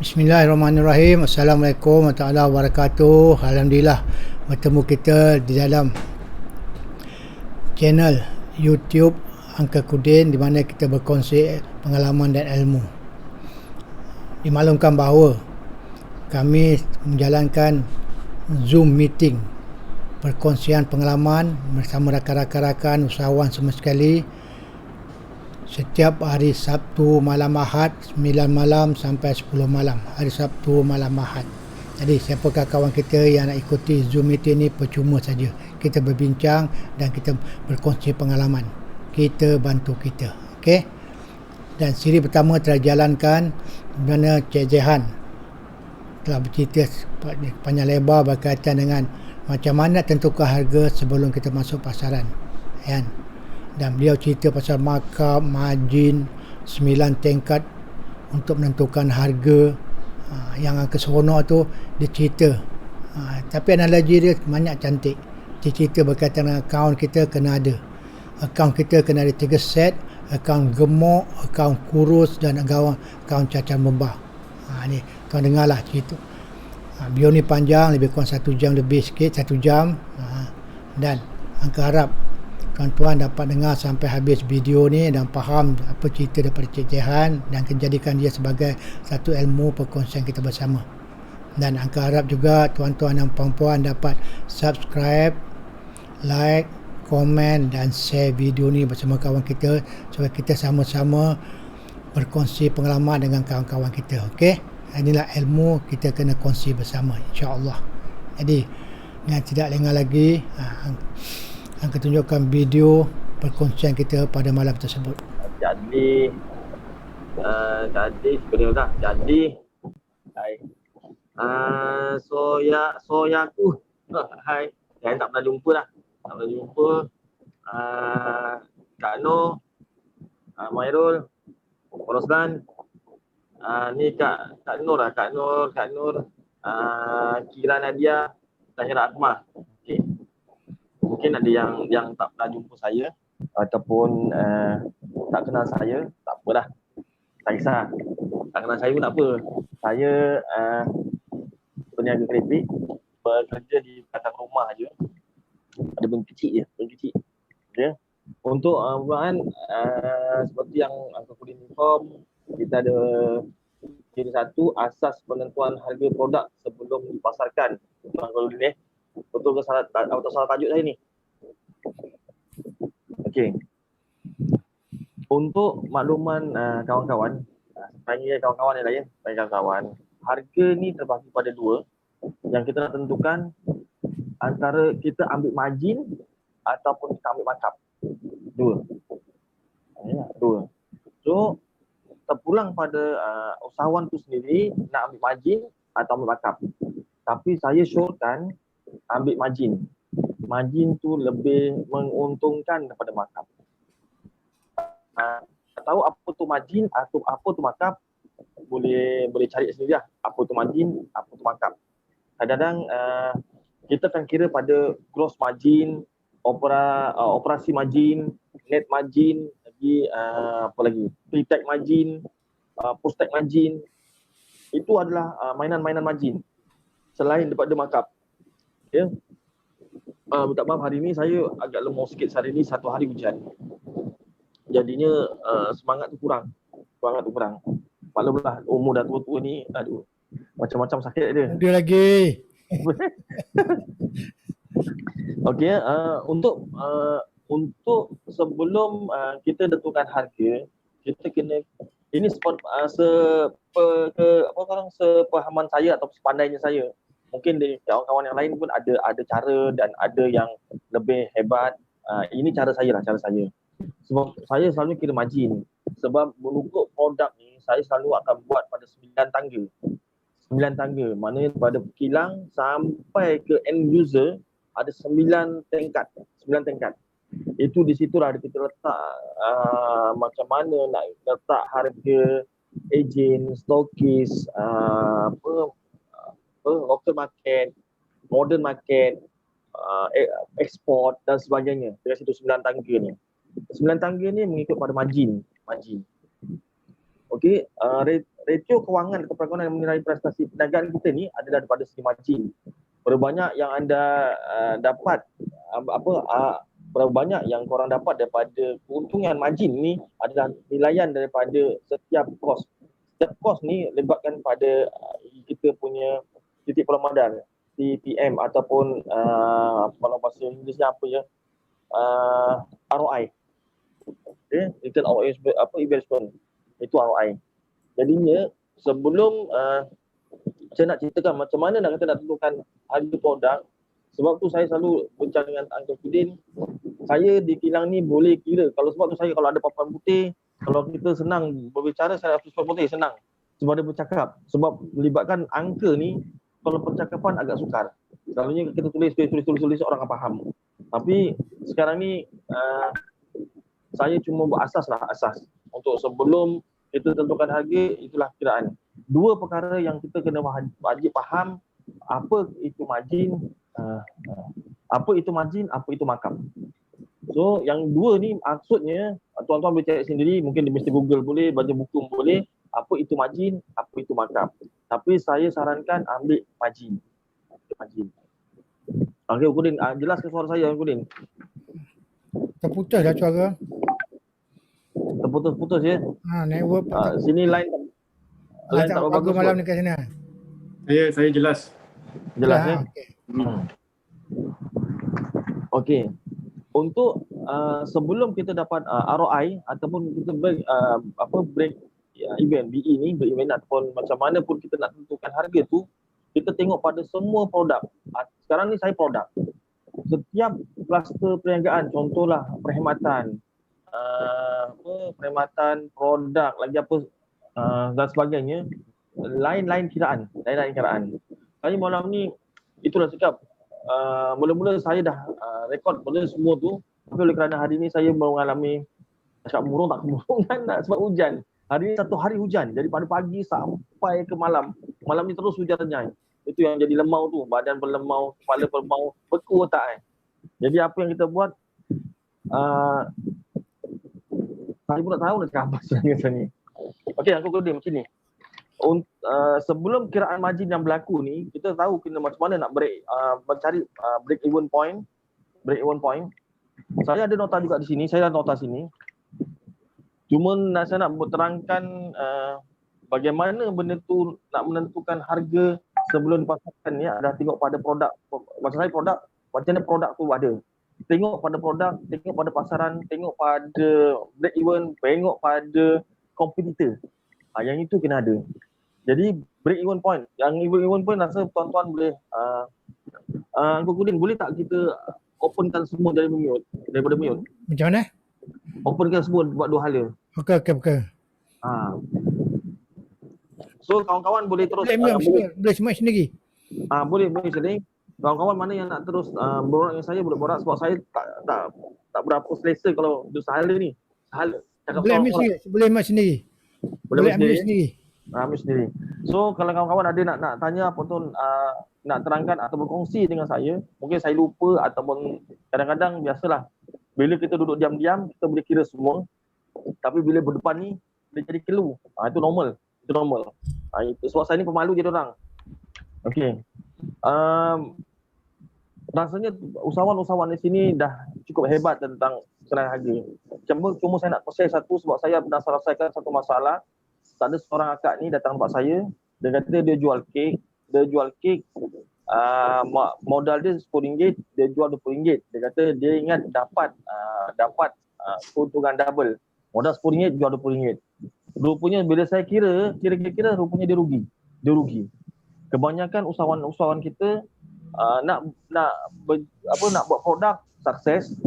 Bismillahirrahmanirrahim. Assalamualaikum warahmatullahi wabarakatuh. Alhamdulillah bertemu kita di dalam channel YouTube Uncle Kudin, di mana kita berkongsi pengalaman dan ilmu. Dimaklumkan bahawa kami menjalankan Zoom meeting perkongsian pengalaman bersama rakan-rakan usahawan semua sekali setiap hari Sabtu malam Ahad 9 malam sampai 10 malam. Hari Sabtu malam Ahad. Jadi siapakah kawan kita yang nak ikuti Zoom meeting ni, percuma saja. Kita berbincang dan kita berkongsi pengalaman. Kita bantu kita. Okey. Dan siri pertama telah jalankan di mana Cik Jehan telah bercerita panjang lebar berkaitan dengan macam mana tentukan harga sebelum kita masuk pasaran. Kan? Dan beliau cerita pasal markup, margin, 9 tingkat untuk menentukan harga. Yang keseronok tu dia cerita, tapi analogi dia banyak cantik. Dia cerita berkaitan dengan akaun kita kena ada. Akaun kita kena ada 3 set, akaun gemuk, akaun kurus dan akaun cacar membah. Ni tuan dengarlah cerita. Beliau ni panjang, lebih kurang 1 jam lebih sikit, 1 jam. Dan Angka harap tuan-tuan dapat dengar sampai habis video ni dan faham apa cerita daripada Cik Jehan dan jadikan dia sebagai satu ilmu perkongsian kita bersama. Dan Angka harap juga tuan-tuan dan puan-puan dapat subscribe, like, komen dan share video ni bersama kawan kita supaya kita sama-sama berkongsi pengalaman dengan kawan-kawan kita. Okey? Inilah ilmu kita kena kongsi bersama, insya-Allah. Jadi dengan tidak lengah lagi, akan tunjukkan video perkongsian kita pada malam tersebut. Jadi sebenarnya dah. Jadi soyaku. Hai. Saya tak pernah jumpa dah. Tak pernah jumpa. Kak Noh, Mairul, Roslan. Ni Kak Nur lah. Kak Nur, Kira Nadia, Tahira Akmal. Okey. Mungkin ada yang tak pernah jumpa saya ataupun tak kenal saya, tak apa dah. Tak kisah. Tak kenal saya pun tak apa. Saya peniaga keripik, bekerja di belakang rumah je. Ada benda kecil je, Okay. Untuk permulaan, seperti yang Uncle Kudin inform, kita ada ciri satu, asas penentuan harga produk sebelum dipasarkan. Uncle Kudin betul ke salah, atau salah tajuk saya ni? Okey. Untuk makluman kawan-kawan, panggil kawan-kawan yang lain, kawan-kawan, harga ni terbahagi pada dua. Yang kita nak tentukan antara kita ambil margin ataupun kita ambil markup. Dua. So, terpulang pada usahawan tu sendiri nak ambil margin atau ambil markup. Tapi saya syorkan ambil margin. Margin tu lebih menguntungkan daripada markup. Tahu apa tu margin atau apa tu markup, boleh cari sendiri lah. Apa tu margin, apa tu markup. Kadang-kadang kita akan kira pada gross margin, operasi margin, net margin, lagi apa lagi, pre-tax margin, post-tax margin. Itu adalah mainan-mainan margin selain daripada markup. Ya. Minta maaf, hari ni saya agak lemah sikit. Hari ni satu hari hujan. Jadinya semangat tu kurang. Maklumlah umur dah tua-tua ni, aduh, macam-macam sakit dia. Dia lagi. Okey, untuk sebelum kita tentukan harga, kita kena, ini sepahaman saya atau sepandainya saya. Mungkin dari kawan-kawan yang lain pun ada cara dan ada yang lebih hebat. Ini cara saya. Sebab saya selalu kira margin. Sebab untuk produk ni saya selalu akan buat pada 9 tangga. 9 tangga. Maknanya pada kilang sampai ke end user ada 9 tingkat. Itu di situlah kita letak macam mana nak letak harga, ejen, stokis, local market, modern market, ekspor dan sebagainya. Dari situ 9 tangga ni. 9 tangga ni mengikut pada margin. Okey, ratio kewangan atau perancangan yang menilai prestasi perniagaan kita ni adalah daripada segi margin. Berapa banyak yang anda dapat berapa banyak yang korang dapat daripada keuntungan margin ni adalah nilaian daripada setiap kos. Setiap kos ni libatkan pada kita punya titik pelambadan, TPM ataupun kalau bahasa Inggerisnya apa ya, ROI. Okay, return on investment. Itu ROI. Jadinya sebelum saya nak ceritakan macam mana nak tentukan harga produk, sebab tu saya selalu bincang dengan Uncle Fudin. Saya di kilang ni boleh kira, kalau sebab tu saya kalau ada papan putih, kalau kita senang berbicara, saya hapus papan putih senang sebab dia bercakap. Sebab melibatkan angka ni, kalau percakapan agak sukar. Selalunya kita tulis orang akan faham. Tapi sekarang ni saya cuma berasas untuk sebelum kita tentukan harga, itulah kiraan. Dua perkara yang kita kena wajib faham, apa itu margin, apa itu markup. So yang dua ni maksudnya tuan-tuan boleh cari sendiri, mungkin di Mr. Google boleh, baca buku boleh, apa itu margin, apa itu markup. Tapi saya sarankan ambil margin. Okey, Kudin, jelas ke suara saya, Kudin? Terputus dah suara. Terputus ya. Network Sini line tak bagus bagus malam ni kat sana. Saya jelas. Jelas ya. Okey. Okey. Untuk sebelum kita dapat ROI ataupun kita break event BE ni, break event ataupun macam mana pun kita nak tentukan harga tu, kita tengok pada semua produk. Sekarang ni saya produk. Setiap kluster perniagaan, contohlah perkhidmatan, perkhidmatan, produk, lagi apa dan sebagainya, lain-lain kiraan. Saya malam ni itulah cakap, mula-mula saya dah rekod benda semua tu, tapi oleh kerana hari ni saya mengalami cakap murung tak murung kan, sebab hujan. Hari ni satu hari hujan, jadi pada pagi sampai ke malam ni terus hujan renyai. Itu yang jadi lemau tu, badan berlemau, kepala berlemau, beku otak. Jadi apa yang kita buat, saya pun tak tahu nak cakap apa sebenarnya macam ni. Okey, aku kode macam ni. Sebelum kiraan margin yang berlaku ni, kita tahu kena macam mana nak mencari break even point. Saya ada nota juga di sini, saya ada nota sini. Cuma saya nak terangkan bagaimana benda tu nak menentukan harga sebelum dipasarkan ni, ada tengok pada produk. Macam saya produk, macam mana produk tu ada. Tengok pada produk, tengok pada pasaran, tengok pada break even, tengok pada kompetitor. Yang itu kena ada. Jadi break even point. Yang break even point rasa tuan-tuan boleh Uncle Kudin, boleh tak kita openkan semua daripada mute? Macam mana? Openkan semua buat dua hala. Okey. So kawan-kawan boleh terus boleh semua sendiri. Boleh sendiri. Kawan-kawan mana yang nak terus borak dengan saya boleh borak, sebab saya tak berapa selesa kalau dia sahala ni. Boleh ambil sendiri. Boleh ambil sendiri. Ambil sendiri. So kalau kawan-kawan ada nak tanya apa tu, nak terangkan atau berkongsi dengan saya, mungkin saya lupa ataupun kadang-kadang biasalah bila kita duduk diam-diam kita boleh kira semua, tapi bila berdepan ni dia jadi kelu. Itu normal. Sebab saya ni pemalu je orang. Okey. Rasanya usahawan-usahawan di sini dah cukup hebat tentang kenaikan harga. Cuma saya nak share satu, sebab saya pernah selesaikan satu masalah. Tak ada seorang akak ni datang tempat saya, dia kata dia jual kek, modal dia RM10, dia jual RM20. Dia kata dia ingat dapat keuntungan double. Modal RM10, jual RM20. Rupanya bila saya kira rupanya dia rugi. Kebanyakan usahawan kita nak buat produk sukses,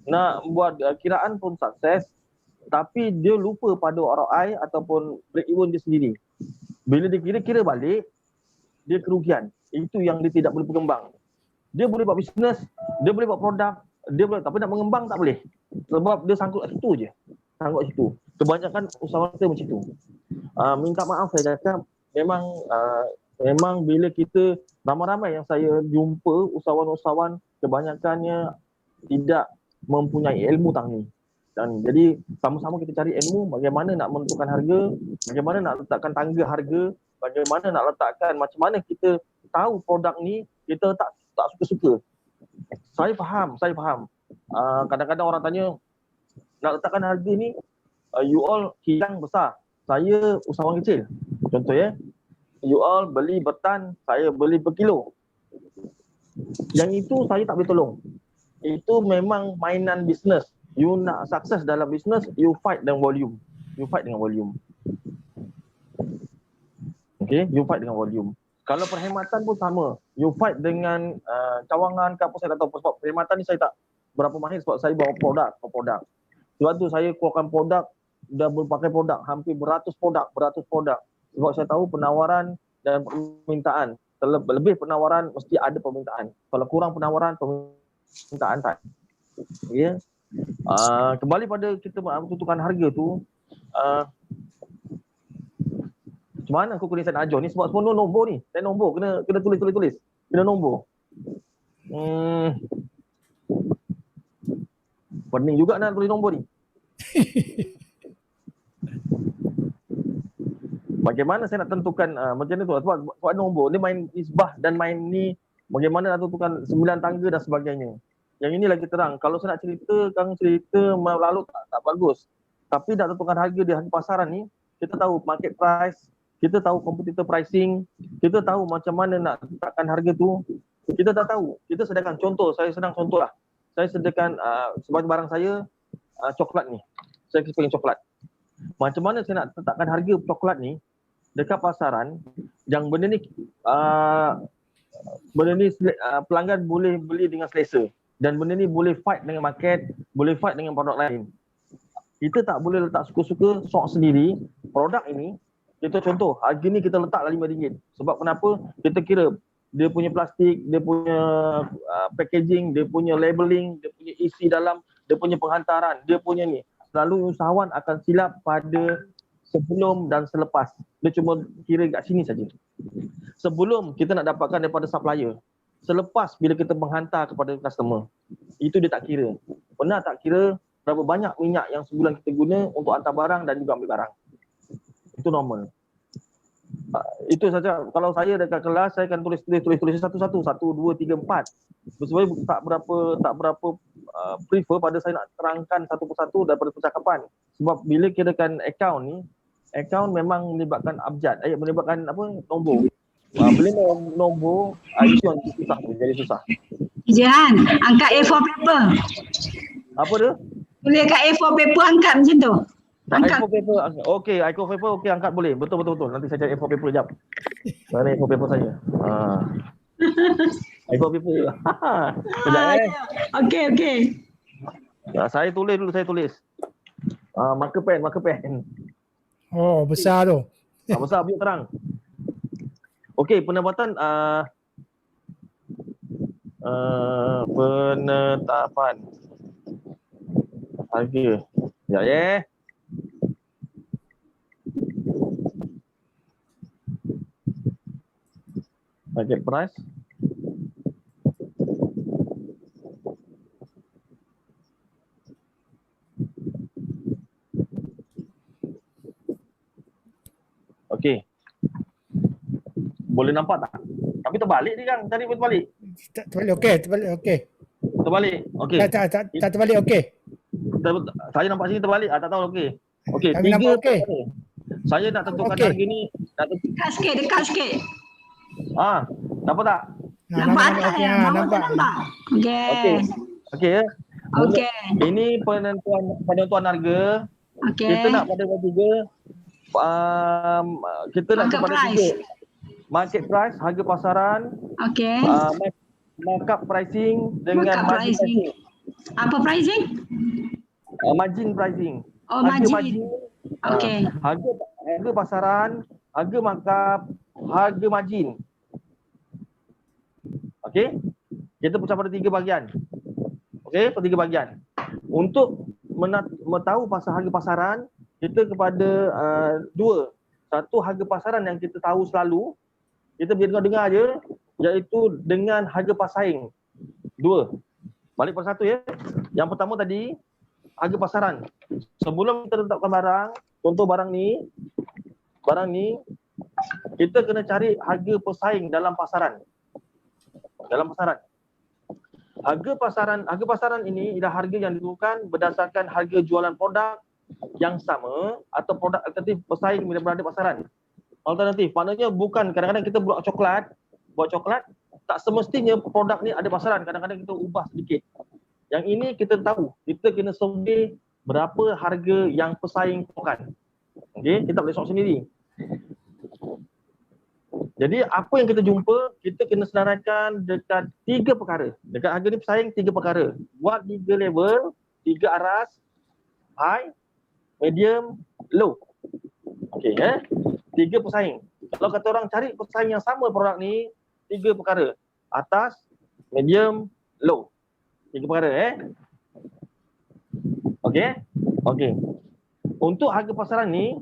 nak buat kiraan pun sukses, tapi dia lupa pada ROI ataupun break even dia sendiri. Bila dia kira balik, dia kerugian. Itu yang dia tidak boleh berkembang. Dia boleh buat bisnes, dia boleh buat produk, tapi nak mengembang tak boleh. Sebab dia sangkut kat situ je. Kebanyakan usahawan kita macam itu. Minta maaf saya cakap, memang bila kita ramai-ramai yang saya jumpa, usahawan-usahawan kebanyakannya tidak mempunyai ilmu tentang ni. Jadi sama-sama kita cari ilmu bagaimana nak menentukan harga, bagaimana nak letakkan tangga harga, bagaimana nak letakkan macam mana kita tahu produk ni kita tak suka-suka. Saya faham. Kadang-kadang orang tanya nak letakkan harga ni, you all kilang besar, saya usahawan kecil. Contoh you all beli bertan, saya beli per kilo. Yang itu saya tak boleh tolong. Itu memang mainan bisnes. You nak sukses dalam bisnes, you fight dengan volume. Okay, you fight dengan volume. Kalau perkhidmatan pun sama. You fight dengan cawangan ke apa, saya tak tahu. Sebab perkhidmatan ni saya tak berapa mahir sebab saya bawa produk. Sebab tu saya keluarkan produk, dah berpakai produk, hampir beratus produk. Sebab saya tahu penawaran dan permintaan. Lebih penawaran, mesti ada permintaan. Kalau kurang penawaran, permintaan tak. Ya. Kembali pada kita menentukan harga tu, macam mana aku kena saya nak ajar ni sebab semua nombor ni. Saya nombor, kena tulis. Kena nombor. Pening juga nak tulis nombor ni. Bagaimana saya nak tentukan macam ni tu sebab nombor ni main isbah dan main ni bagaimana nak tentukan 9 tangga dan sebagainya. Yang ini lagi terang. Kalau saya nak cerita lalu tak bagus. Tapi nak tentukan harga di harga pasaran ni, kita tahu market price, kita tahu competitor pricing, kita tahu macam mana nak letakkan harga tu. Kita dah tahu. Kita sediakan contoh, saya senang contoh lah. Saya sediakan sebagai barang saya coklat ni. Saya pengen coklat. Macam mana saya nak letakkan harga coklat ni dekat pasaran yang benda ni pelanggan boleh beli dengan selesa. Dan benda ni boleh fight dengan market, boleh fight dengan produk lain. Kita tak boleh letak suka-suka, sok sendiri. Produk ini, kita contoh, harga ni kita letaklah RM5. Sebab kenapa? Kita kira dia punya plastik, dia punya packaging, dia punya labeling, dia punya isi dalam, dia punya penghantaran, dia punya ni. Selalu usahawan akan silap pada sebelum dan selepas. Dia cuma kira kat sini saja. Sebelum kita nak dapatkan daripada supplier. Selepas bila kita menghantar kepada customer, itu dia tak kira. Pernah tak kira berapa banyak minyak yang sebulan kita guna untuk hantar barang dan juga ambil barang. Itu normal. Itu saja. Kalau saya dekat kelas, saya akan tulis satu-satu. 1, 2, 3, 4. Sebenarnya tak berapa prefer pada saya nak terangkan satu persatu daripada percakapan. Sebab bila kirakan account ni, account memang melibatkan abjad. Melibatkan nombor. Bila nombor, itu yang jadi susah. Jihan, angkat A4 paper. Apa dia? Boleh kat A4 paper angkat macam tu. Angkat. A4 paper, okey, A4 paper okey, angkat boleh. Betul. Nanti saya cari A4 paper jap. Mana A4 paper saya? A4 paper. Sekejap Okey. Saya tulis. Marker pen. Oh, besar tu. Besar, biar terang. Okey, penetapan harga. Ya. Market price. Okey. Boleh nampak tak? Tapi terbalik ni kan, cari terbalik. Terbalik okey. Terbalik. Okey. Tak terbalik okey. Saya nampak sini terbalik. Tak tahu okey. Okey, Kami nampak okey. Saya nak tentukan Okey. harga ni. Dekat sikit. Nampak tak? Nampak atas okey, ya? Bawah nampak. tak nampak? Okey. Okey ya. Okey. Ini penentuan harga. Okey. Kita nak pada tiga. Kita nak Market kepada price. tiga. Market price, harga pasaran, Okey. markup pricing dengan Markup margin pricing. pricing. Apa pricing? Margin pricing. Oh, Harga margin. Okey. Harga pasaran, harga markup, harga margin. Okey? Kita pecah pada 3 bahagian. Okey, pada 3 bahagian. Untuk tahu pasal harga pasaran, kita kepada 2. Satu, harga pasaran yang kita tahu selalu, kita biar dengar je, iaitu dengan harga pasaing. 2. Balik pada 1 ya. Yang pertama tadi, harga pasaran. Sebelum kita tetapkan barang, contoh barang ni, kita kena cari harga pesaing dalam pasaran. Harga pasaran ini ialah harga yang ditentukan berdasarkan harga jualan produk yang sama atau produk alternatif pesaing bila berada di pasaran. Alternatif, maknanya bukan kadang-kadang kita buat coklat tak semestinya produk ni ada pasaran, kadang-kadang kita ubah sedikit. Yang ini kita tahu, kita kena survey berapa harga yang pesaing keluarkan. Okey, kita boleh sok sendiri. Jadi apa yang kita jumpa, kita kena senaraikan dekat 3 perkara. Dekat harga ni pesaing 3 perkara. Buat 3 level, 3 aras, high, medium, low. Okey, 3 pesaing. Kalau kata orang cari pesaing yang sama produk ni, 3 perkara. Atas, medium, low. 3 perkara Okey. Untuk harga pasaran ni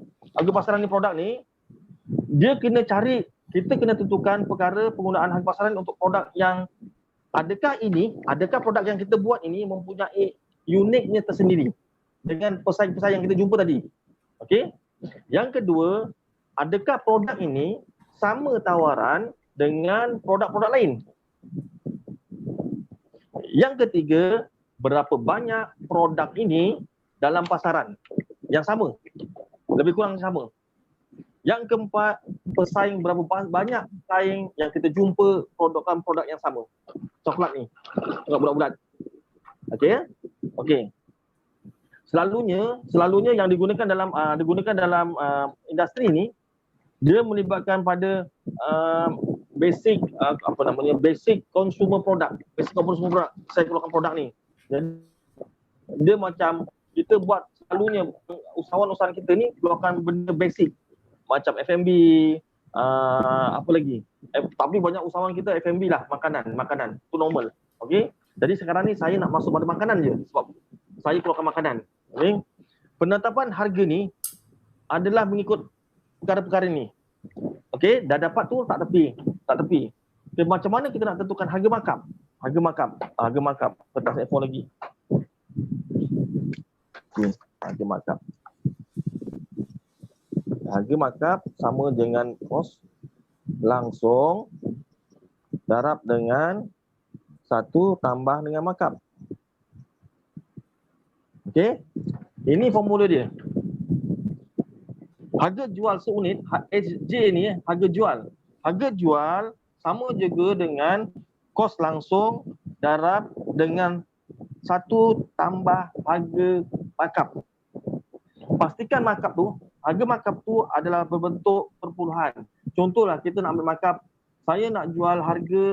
produk ni, dia kena cari, kita kena tentukan perkara penggunaan harga pasaran untuk produk yang adakah produk yang kita buat ini mempunyai uniknya tersendiri dengan pesaing-pesaing yang kita jumpa tadi. Okey. Yang kedua, adakah produk ini sama tawaran dengan produk-produk lain? Yang ketiga, berapa banyak produk ini dalam pasaran yang sama, lebih kurang sama. Yang keempat, pesaing, berapa banyak pesaing yang kita jumpa produk yang sama. Coklat ni, coklat bulat-bulat. Okey. Selalunya yang digunakan dalam industri ni, dia melibatkan pada basic consumer product. Saya keluarkan produk ni. Jadi dia macam kita buat, selalunya usahawan kita ni keluarkan benda basic macam F&B, apa lagi? Tapi banyak usahawan kita F&B lah, makanan. Itu normal. Okey. Jadi sekarang ni saya nak masuk pada makanan je sebab saya keluarkan makanan. Okey. Penetapan harga ni adalah mengikut perkara-perkara ni. Okey, dah dapat tu tak tepi. Okay, macam mana kita nak tentukan harga markup? Harga markup. Petas F4 lagi. Okay, harga markup. Harga markup sama dengan kos langsung darab dengan 1 tambah dengan markup. Okey, ini formula dia. Harga jual seunit, HJ ni harga jual. Harga jual sama juga dengan kos langsung darab dengan 1 tambah harga markup. Pastikan harga markup tu adalah berbentuk perpuluhan. Contohlah kita nak ambil markup, saya nak jual harga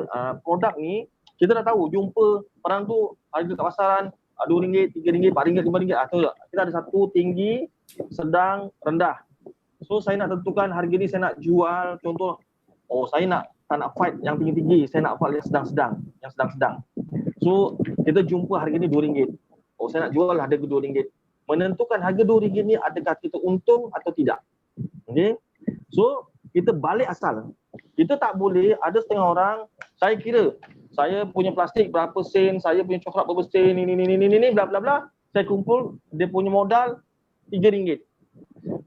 produk ni, kita dah tahu jumpa barang tu harga kat pasaran RM2, RM3, RM4, RM5. Kita ada satu tinggi, sedang, rendah. So saya nak tentukan harga ni saya nak jual, contoh, saya tak nak fight yang tinggi-tinggi, saya nak fight yang sedang-sedang. So kita jumpa harga ni RM2. Saya nak jual harga RM2. Menentukan harga RM2 ni adakah kita untung atau tidak. Okay? So kita balik asal. Kita tak boleh, ada setengah orang, saya kira saya punya plastik berapa sen, saya punya coklat berapa sen, ini bla bla bla. Saya kumpul dia punya modal RM3.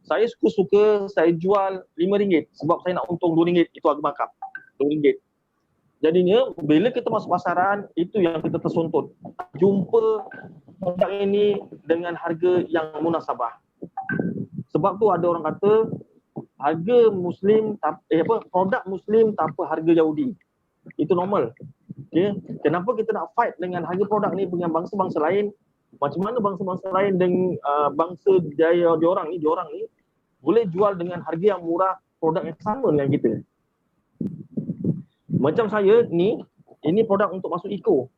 Saya suka saya jual RM5 sebab saya nak untung RM2. Itu harga markup. RM2. Jadinya bila kita masuk pasaran, itu yang kita tersontol. Jumpa produk ini dengan harga yang munasabah. Sebab tu ada orang kata harga Muslim produk Muslim tanpa harga Yahudi. Itu normal. Okay. Kenapa kita nak fight dengan harga produk ni dengan bangsa-bangsa lain? Macam mana bangsa-bangsa lain dengan bangsa diorang ni boleh jual dengan harga yang murah produk yang sama dengan kita. Macam saya ni, ini produk untuk masuk eco.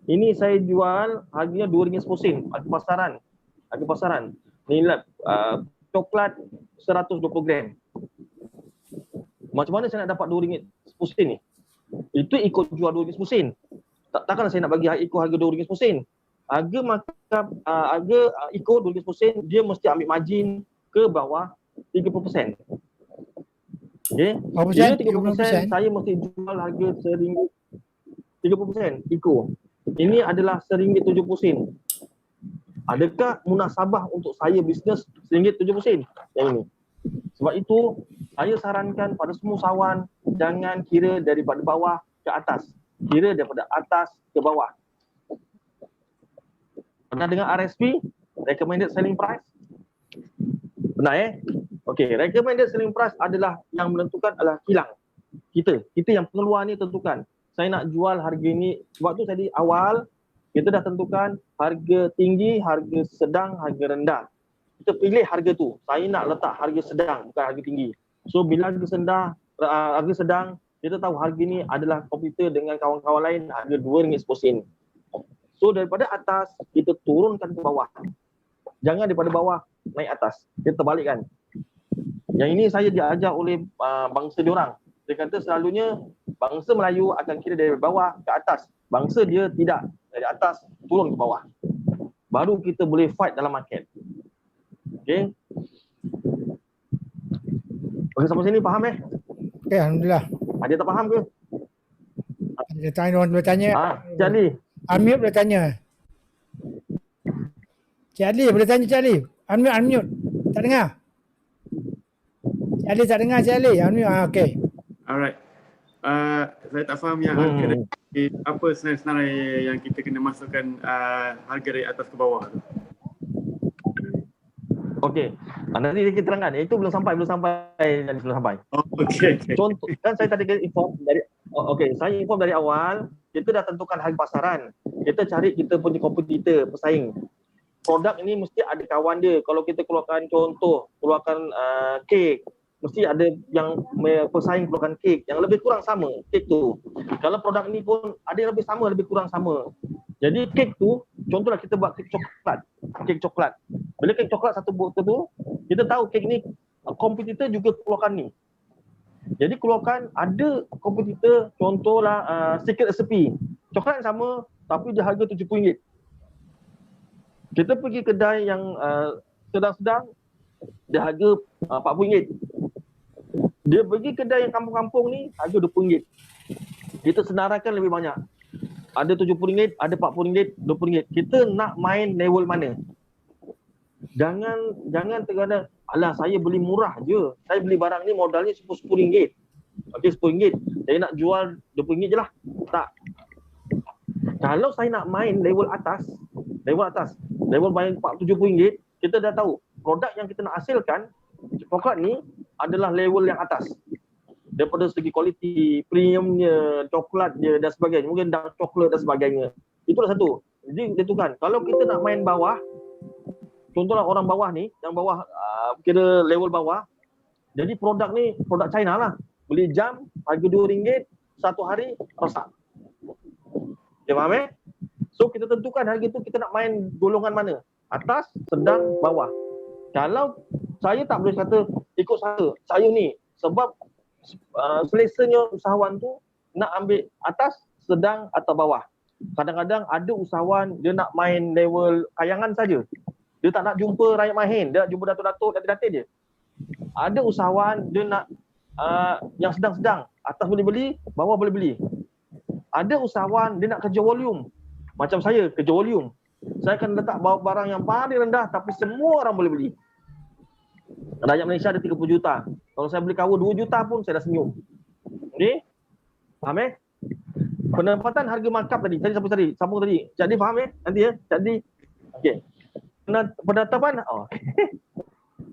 Ini saya jual harganya RM2 10 harga pasaran. Ni coklat 120 gram. Macam mana saya nak dapat RM2 10 ni? Itu ikut jual RM2 10. Takkan saya nak bagi eco harga RM2 10. Harga markup, harga eco RM2 dia mesti ambil margin ke bawah 30%. Okey. Dia 30%, saya mesti jual harga RM1. 30% eco. Ini adalah RM1.70. Adakah munasabah untuk saya bisnes RM1.70 yang ini? Sebab itu, saya sarankan pada semua usahawan jangan kira daripada bawah ke atas. Kira daripada atas ke bawah. Pernah dengar RSP? Recommended Selling Price? Benar Okey, recommended selling price adalah yang menentukan adalah kilang. Kita yang pengeluar ni tentukan. Saya nak jual harga ni, sebab tu tadi awal kita dah tentukan harga tinggi, harga sedang, harga rendah. Kita pilih harga tu. Saya nak letak harga sedang, bukan harga tinggi. So bila harga sedang, kita tahu harga ni adalah komputer dengan kawan-kawan lain harga RM2.10. So daripada atas, kita turunkan ke bawah. Jangan daripada bawah naik atas. Kita terbalikkan. Yang ini saya diajar oleh bangsa diorang. Dia kata selalunya bangsa Melayu akan kira dari bawah ke atas. Bangsa dia tidak. Dari atas turun ke bawah. Baru kita boleh fight dalam market. Okey. Okey, sampai sini faham Okey, alhamdulillah. Ada tak faham ke? Ada tanya, orang boleh tanya. Cik Ali. Unmute boleh tanya. Cik Ali boleh tanya, Cik Ali. Unmute. Tak dengar? Cik Ali tak dengar, Cik Ali. Unmute. Okey. Alright. Saya tak faham yang harga dari apa senarai yang kita kena masukkan harga dari atas ke bawah tu. Okey. Nanti kita terangkan. Itu belum sampai. Oh, okey. Contoh, kan saya tadi inform dari saya inform dari awal, kita dah tentukan harga pasaran. Kita cari kita punya kompetitor, pesaing. Produk ini mesti ada kawan dia. Kalau kita keluarkan kek, mesti ada yang pesaing keluarkan kek yang lebih kurang sama kek tu. Kalau produk ni pun ada yang lebih sama, lebih kurang sama. Jadi kek tu, contohlah kita buat kek coklat. Bila kek coklat satu botol tu, kita tahu kek ni kompetitor juga keluarkan ni. Jadi keluarkan ada kompetitor, contohlah Secret Recipe. Coklat yang sama tapi dia harga RM70. Kita pergi kedai yang sedang-sedang, dia harga RM40. Dia pergi kedai yang kampung-kampung ni, harga RM20. Kita senaraikan lebih banyak. Ada RM70, ada RM40, RM20. Kita nak main level mana? Jangan terkadang, alah saya beli murah je. Saya beli barang ni modalnya RM10. Okey, RM10. Saya nak jual RM20 je lah. Tak. Kalau saya nak main level atas, level main RM70, kita dah tahu produk yang kita nak hasilkan, coklat ni adalah level yang atas. Daripada segi kualiti, premiumnya, coklatnya dan sebagainya. Mungkin dark coklat dan sebagainya. Itulah satu. Jadi tentukan. Kalau kita nak main bawah, contohlah orang bawah ni, yang bawah kira level bawah. Jadi produk ni, produk China lah. Beli jam, harga RM2, satu hari, rosak. Okay, faham So kita tentukan harga tu kita nak main golongan mana. Atas, sedang, bawah. Kalau saya tak boleh kata ikut saya ni. Sebab selesanya usahawan tu nak ambil atas, sedang atau bawah. Kadang-kadang ada usahawan dia nak main level kayangan saja. Dia tak nak jumpa rakyat mahin, dia nak jumpa datuk-datuk, datin-datin je. Ada usahawan dia nak yang sedang-sedang, atas boleh beli, bawah boleh beli. Ada usahawan dia nak kerja volume. Macam saya, kerja volume. Saya akan letak barang yang paling rendah tapi semua orang boleh beli. Rakyat Malaysia ada 30 juta. Kalau saya beli kawa 2 juta pun saya dah senyum. Okey? Faham Penempatan harga markup tadi. Sambung tadi. Jadi faham nanti Jadi okey. Penetapan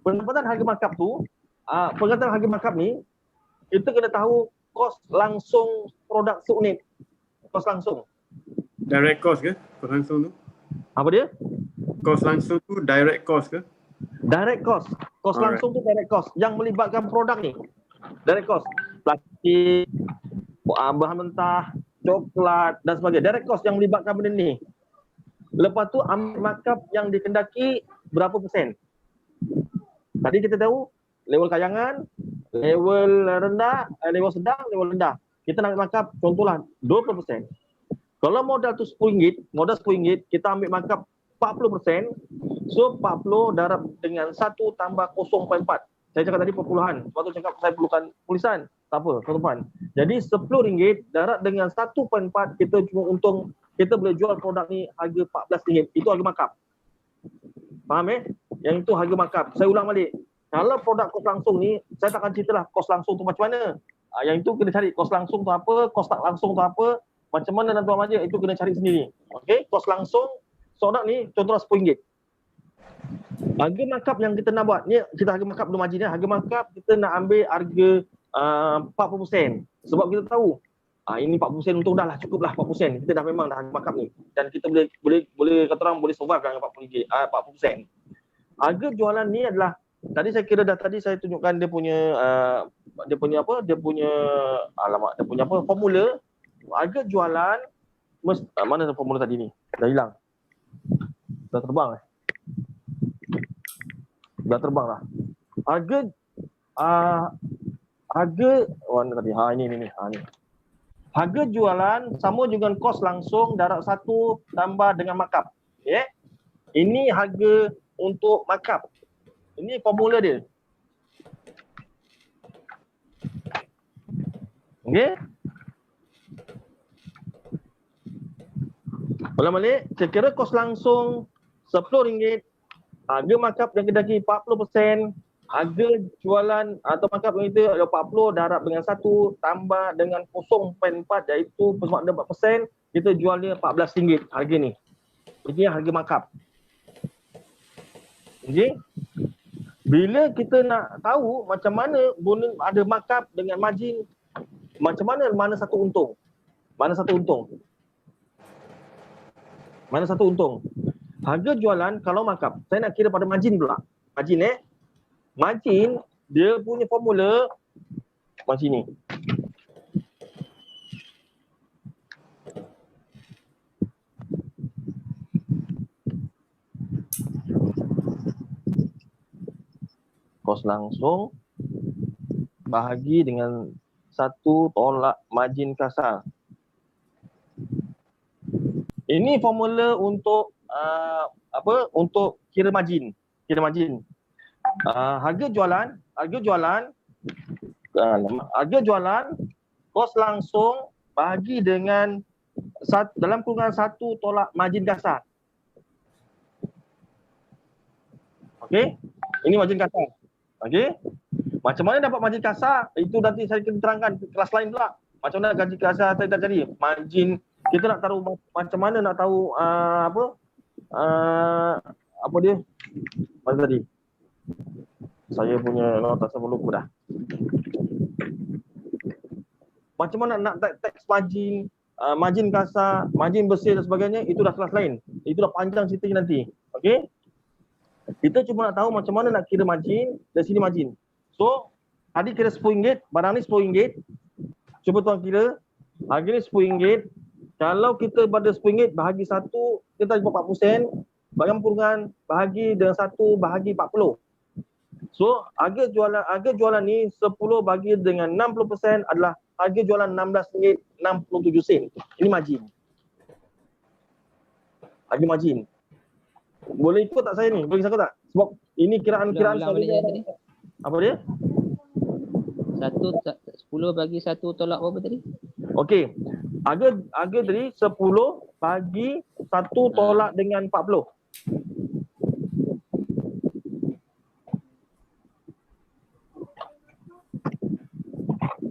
penempatan harga markup tu, penetapan harga markup ni kita kena tahu kos langsung produk seunit. Kos langsung. Direct cost ke? Kos langsung tu? Apa dia? Kos langsung tu direct cost ke? Direct cost. Kos langsung tu direct cost yang melibatkan produk ni. Direct cost. Plastik, bahan mentah, coklat dan sebagainya. Direct cost yang melibatkan benda ni. Lepas tu ambil markup yang dikendaki berapa persen. Tadi kita tahu level kayangan, level rendah, level sedang, level rendah. Kita nak markup contohlah 20%. Kalau modal tu RM10, modal RM10, kita ambil markup 40%. So 40 darab dengan 1 tambah 0.4. Saya cakap tadi perpuluhan. Sebab tu cakap saya perlukan tulisan. Tak apa, tuan-tuan. Jadi RM10 darab dengan 1.4, kita cuma untung, kita boleh jual produk ni harga RM14. Itu harga markup. Faham Yang itu harga markup. Saya ulang balik. Kalau produk kos langsung ni, saya takkan ceritalah kos langsung tu macam mana. Yang itu kena cari kos langsung tu apa, kos tak langsung tu apa, macam mana dan tuan majid itu kena cari sendiri. Okey, kos langsung produk ni contohnya RM10. Harga markup yang kita nak buat, ni kita harga markup belum majid Harga markup kita nak ambil harga 40%. Sebab kita tahu ini 40% untung dah lah, cukup lah 40%. Kita dah memang dah harga markup ni. Dan kita boleh kata orang boleh survive dengan 40%. Harga jualan ni adalah tadi saya kira tadi saya tunjukkan dia punya formula. Harga jualan mana formula tadi ni? Dah hilang. Dah terbang Dah terbang lah. Mana tadi? Ini. Harga jualan sama dengan kos langsung darab 1 tambah dengan markup. Ini harga untuk markup. Ini formula dia. Okey. Ulang balik, saya kira kos langsung RM10, harga markup yang kedai 40%, harga jualan atau markup yang itu 40 darab dengan 1 tambah dengan 0.4 iaitu bermakna 4%, kita jual dia RM14 harga ni. Ini harga markup. Okey. Bila kita nak tahu macam mana guna ada markup dengan margin, macam mana satu untung? Mana satu untung? Harga jualan kalau markup, saya nak kira pada margin pula. Margin dia punya formula macam ni. Kos langsung bahagi dengan 1 tolak margin kasar. Ini formula untuk untuk kira margin. Harga jualan kos langsung bahagi dengan dalam kurungan 1 tolak margin kasar. Okey, ini margin kasar. Okey. Macam mana dapat margin kasar? Itu nanti saya akan terangkan kelas lain pula. Macam mana margin kasar saya dah cari. Margin kita nak tahu macam mana nak tahu apa dia? Mana tadi? Saya punya nota saya lupa dah. Macam mana nak tax margin, margin kasar, margin bersih dan sebagainya, itu dah kelas lain. Itu dah panjang ceritanya nanti. Okey? Kita cuma nak tahu macam mana nak kira margin, dari sini margin. So, tadi kira RM10, barang ni RM10. Cuba tuan kira, harga ni RM10. Kalau kita pada RM10 bahagi 1, kita dapat 40%. Barang kurungan bahagi dengan 1 bahagi 40. So, harga jualan ni 10 bagi dengan 60% adalah harga jualan RM16.67. Ini margin. Harga margin. Boleh ikut tak saya ni? Boleh ikut tak? Sebab ini kiraan tadi. Apa dia? 10 bagi 1 tolak berapa tadi? Okey. Harga tadi 10 bagi 1 tolak dengan 40.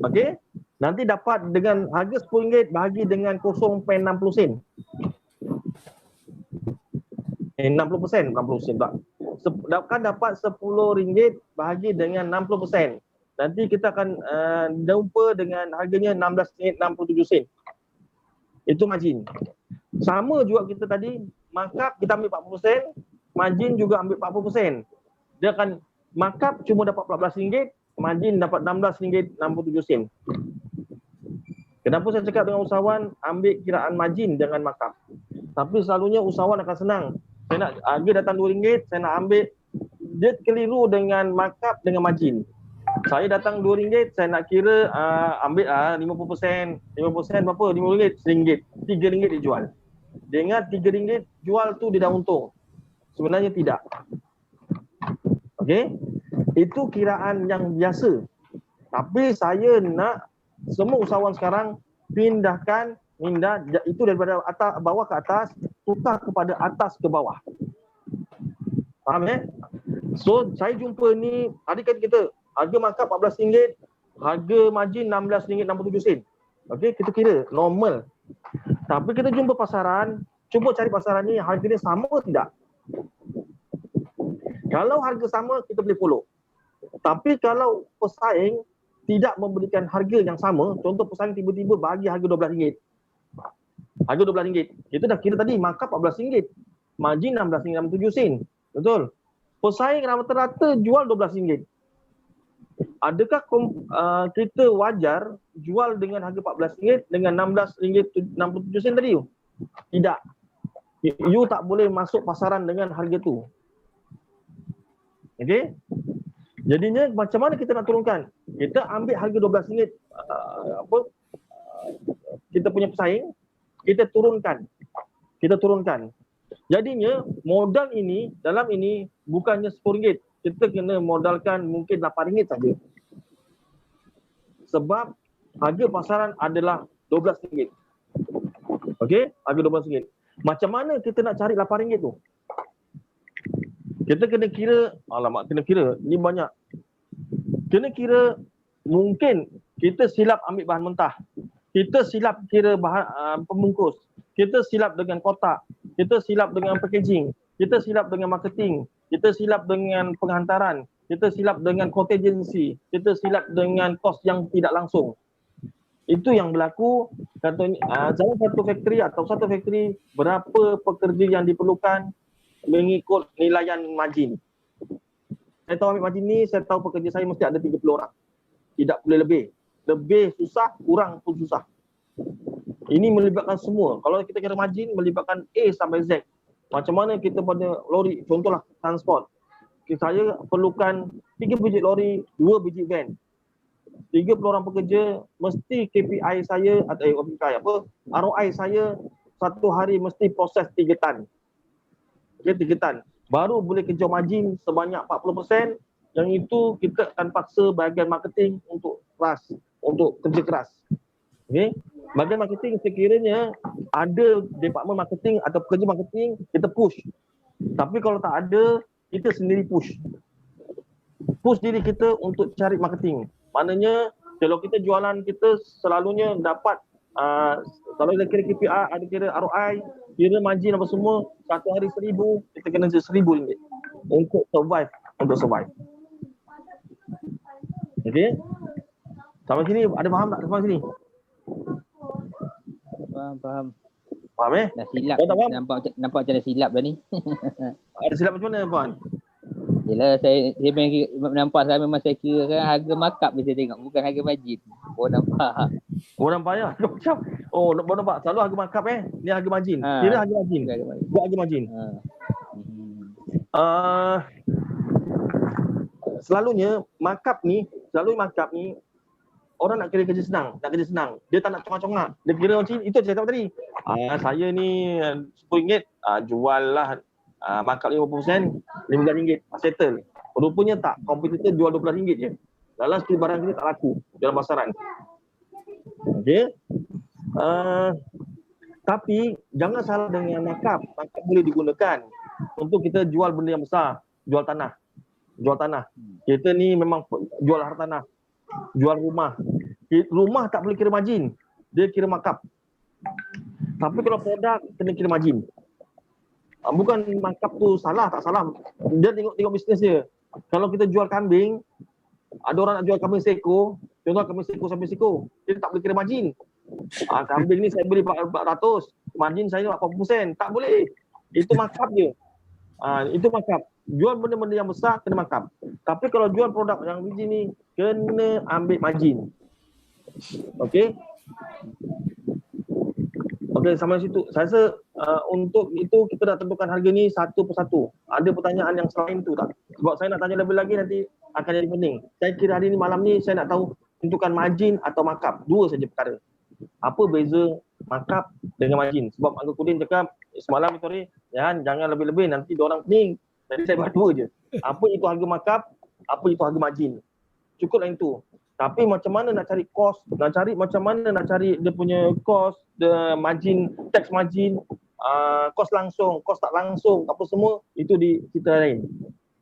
Okey. Nanti dapat dengan harga RM10 bahagi dengan 0.60 sen. 60%, 60% tak. Kan dapat RM10 bahagi dengan 60%. Nanti kita akan jumpa dengan harganya RM16.67. Itu margin. Sama juga kita tadi, markup kita ambil 40%, margin juga ambil 40%. Dia akan markup cuma dapat RM14, margin dapat RM16.67. Kenapa saya cakap dengan usahawan ambil kiraan margin dengan markup? Tapi selalunya usahawan akan senang. Saya nak harga datang RM2, saya nak ambil, dia keliru dengan markup dengan margin. Saya datang RM2, saya nak kira ambil 50%. 50% berapa? RM5, RM1. RM3 dia jual. Dia ingat RM3 jual tu dia dah untung. Sebenarnya tidak. Okey? Itu kiraan yang biasa. Tapi saya nak semua usahawan sekarang pindah itu daripada bawah ke atas, tukar kepada atas ke bawah. Faham So saya jumpa ni, tadi kan kita harga markup RM14, harga margin RM16.67. Okey, kita kira normal. Tapi kita jumpa pasaran, cuba cari pasaran ni harga dia sama tidak? Kalau harga sama, kita boleh follow. Tapi kalau pesaing tidak memberikan harga yang sama, contoh pesaing tiba-tiba bagi harga RM12. Harga RM12. Kita dah kira tadi markup RM14, margin RM16.67. Betul? Pesaing rata-rata jual RM12. Adakah kita wajar jual dengan harga RM14 dengan RM16.67 tadi? Tidak. You tak boleh masuk pasaran dengan harga tu. Okey? Jadinya macam mana kita nak turunkan? Kita ambil harga RM12 kita punya pesaing, kita turunkan. Jadinya modal ini, dalam ini bukannya RM10. Kita kena modalkan mungkin RM8 saja. Sebab harga pasaran adalah RM12. Okey? Harga RM12. Macam mana kita nak cari RM8 tu? Kita kena kira, ni banyak. Kena kira mungkin kita silap ambil bahan mentah. Kita silap kira bahan pembungkus. Kita silap dengan kotak. Kita silap dengan packaging. Kita silap dengan marketing. Kita silap dengan penghantaran. Kita silap dengan contingency. Kita silap dengan kos yang tidak langsung. Itu yang berlaku. Dalam satu factory berapa pekerja yang diperlukan mengikut nilaian margin. Saya tahu ambil margin ni, saya tahu pekerja saya mesti ada 30 orang. Tidak boleh lebih. Lebih susah, kurang pun susah. Ini melibatkan semua. Kalau kita kira margin, melibatkan A sampai Z. Macam mana kita pada lori, contohlah transport. Saya perlukan 3 biji lori, 2 biji van. 30 orang pekerja, mesti KPI saya atau ROI saya satu hari mesti proses 3 tan. Okay, 3 tan. Baru boleh kejar margin sebanyak 40%. Yang itu kita akan paksa bahagian marketing untuk kerja keras. Okay. Bahagian marketing sekiranya ada department marketing atau pekerja marketing, kita push. Tapi kalau tak ada, kita sendiri push. Push diri kita untuk cari marketing. Maknanya kalau kita jualan, kita selalunya dapat kalau kita kira KPI, ada kira ROI, kira margin apa semua, satu hari 1,000, kita kena RM1,000 untuk survive. Okey. Sampai sini ada faham tak sampai sini? Faham. Faham Dah silap. Oh, tak faham? Nampak macam dah silap dah ni. Ada silap macam mana puan? Yelah, saya nampak saya memang saya kira kan harga markup saya tengok, bukan harga margin. Nampak. Nampak ya? Macam nampak selalu harga markup ni harga margin. Kira harga margin. Buat harga margin. Selalunya markup ni orang nak kira kerja senang, Dia tak nak congak-congak. Dia kira macam itu saya cakap tadi. Saya ni RM10, jual lah markup 50%, RM15, settle. Rupanya tak, kompetitor jual RM12 je. Dalam sekali barang kita tak laku dalam pasaran. Okey. Tapi jangan salah dengan markup. Markup boleh digunakan untuk kita jual benda yang besar, jual tanah. Kita ni memang jual harta tanah, jual rumah. Rumah tak boleh kira margin, dia kira markup. Tapi kalau produk kena kira margin. Bukan markup tu salah, tak salah. Dia tengok bisnes dia. Kalau kita jual kambing, ada orang nak jual kambing seekor, contoh kambing seekor sampai seekor, dia tak boleh kira margin. Kambing ni saya beli 400, margin saya 40%, tak boleh. Itu markup dia. Itu markup. Jual benda-benda yang besar kena markup. Tapi kalau jual produk yang biji ni kena ambil margin. Okey. Okey, sampai situ. Saya rasa untuk itu kita dah tentukan harga ni satu persatu. Ada pertanyaan yang selain tu tak? Sebab saya nak tanya lebih lagi nanti akan jadi pening. Saya kira hari ni malam ni saya nak tahu tentukan margin atau markup. Dua saja perkara. Apa beza markup dengan margin? Sebab Uncle Kudin cakap semalam itu jangan lebih-lebih nanti diorang pening. Jadi saya buat dua je. Apa itu harga markup, apa itu harga margin. Cukuplah itu. Tapi macam mana nak cari cost, macam mana nak cari dia punya cost, the margin, tax margin, kos langsung, kos tak langsung, apa semua, itu di kita lain.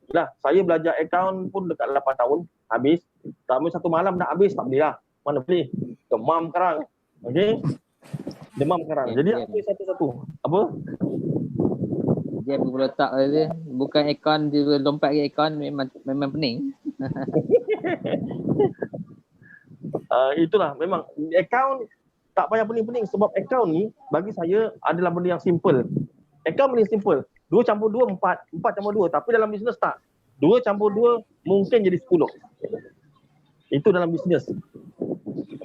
Lah, saya belajar akaun pun dekat 8 tahun, habis. Tapi satu malam nak habis, tak boleh lah. Mana boleh? Demam sekarang. Okey? Demam sekarang. Jadi apa satu-satu? Apa? Dia berletak dia. Bukan akaun, dia lompat ke akaun, memang pening. Itulah, memang akaun tak payah pening-pening sebab akaun ni bagi saya adalah benda yang simple. Akaun benda simple. 2 campur 2, 4. 4 campur 2. Tapi dalam bisnes tak. 2 campur 2 mungkin jadi 10. Itu dalam bisnes.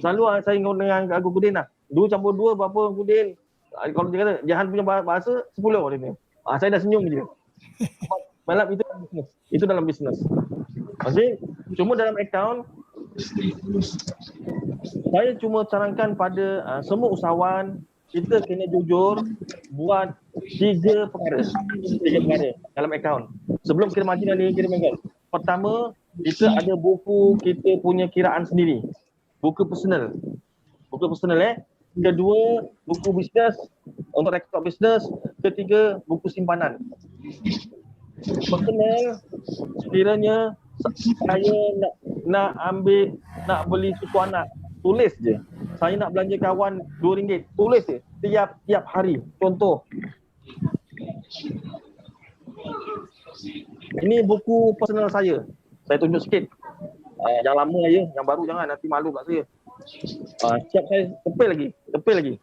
Selalu saya ngomong dengan Agu Kudin lah. 2 campur 2 berapa Kudin? Kalau dia kata, Jahan punya bahasa 10 dia. Saya dah senyum je. Malam itu dalam bisnes. Itu dalam bisnes. Okey, cuma dalam akaun saya cuma sarankan pada semua usahawan, kita kena jujur buat 3 perkara dalam akaun. Sebelum kita margin ni, kita mengal. Pertama, kita ada buku kita punya kiraan sendiri. Buku personal. Buku personal Kedua, buku bisnes untuk rekod bisnes. Ketiga, buku simpanan. Personal, sekiranya saya nak beli susu anak, tulis je. Saya nak belanja kawan RM2, tulis je tiap hari. Contoh. Ini buku personal saya. Saya tunjuk sikit. Yang lama je, yang baru jangan, nanti malu kat saya. Siap saya tepil lagi.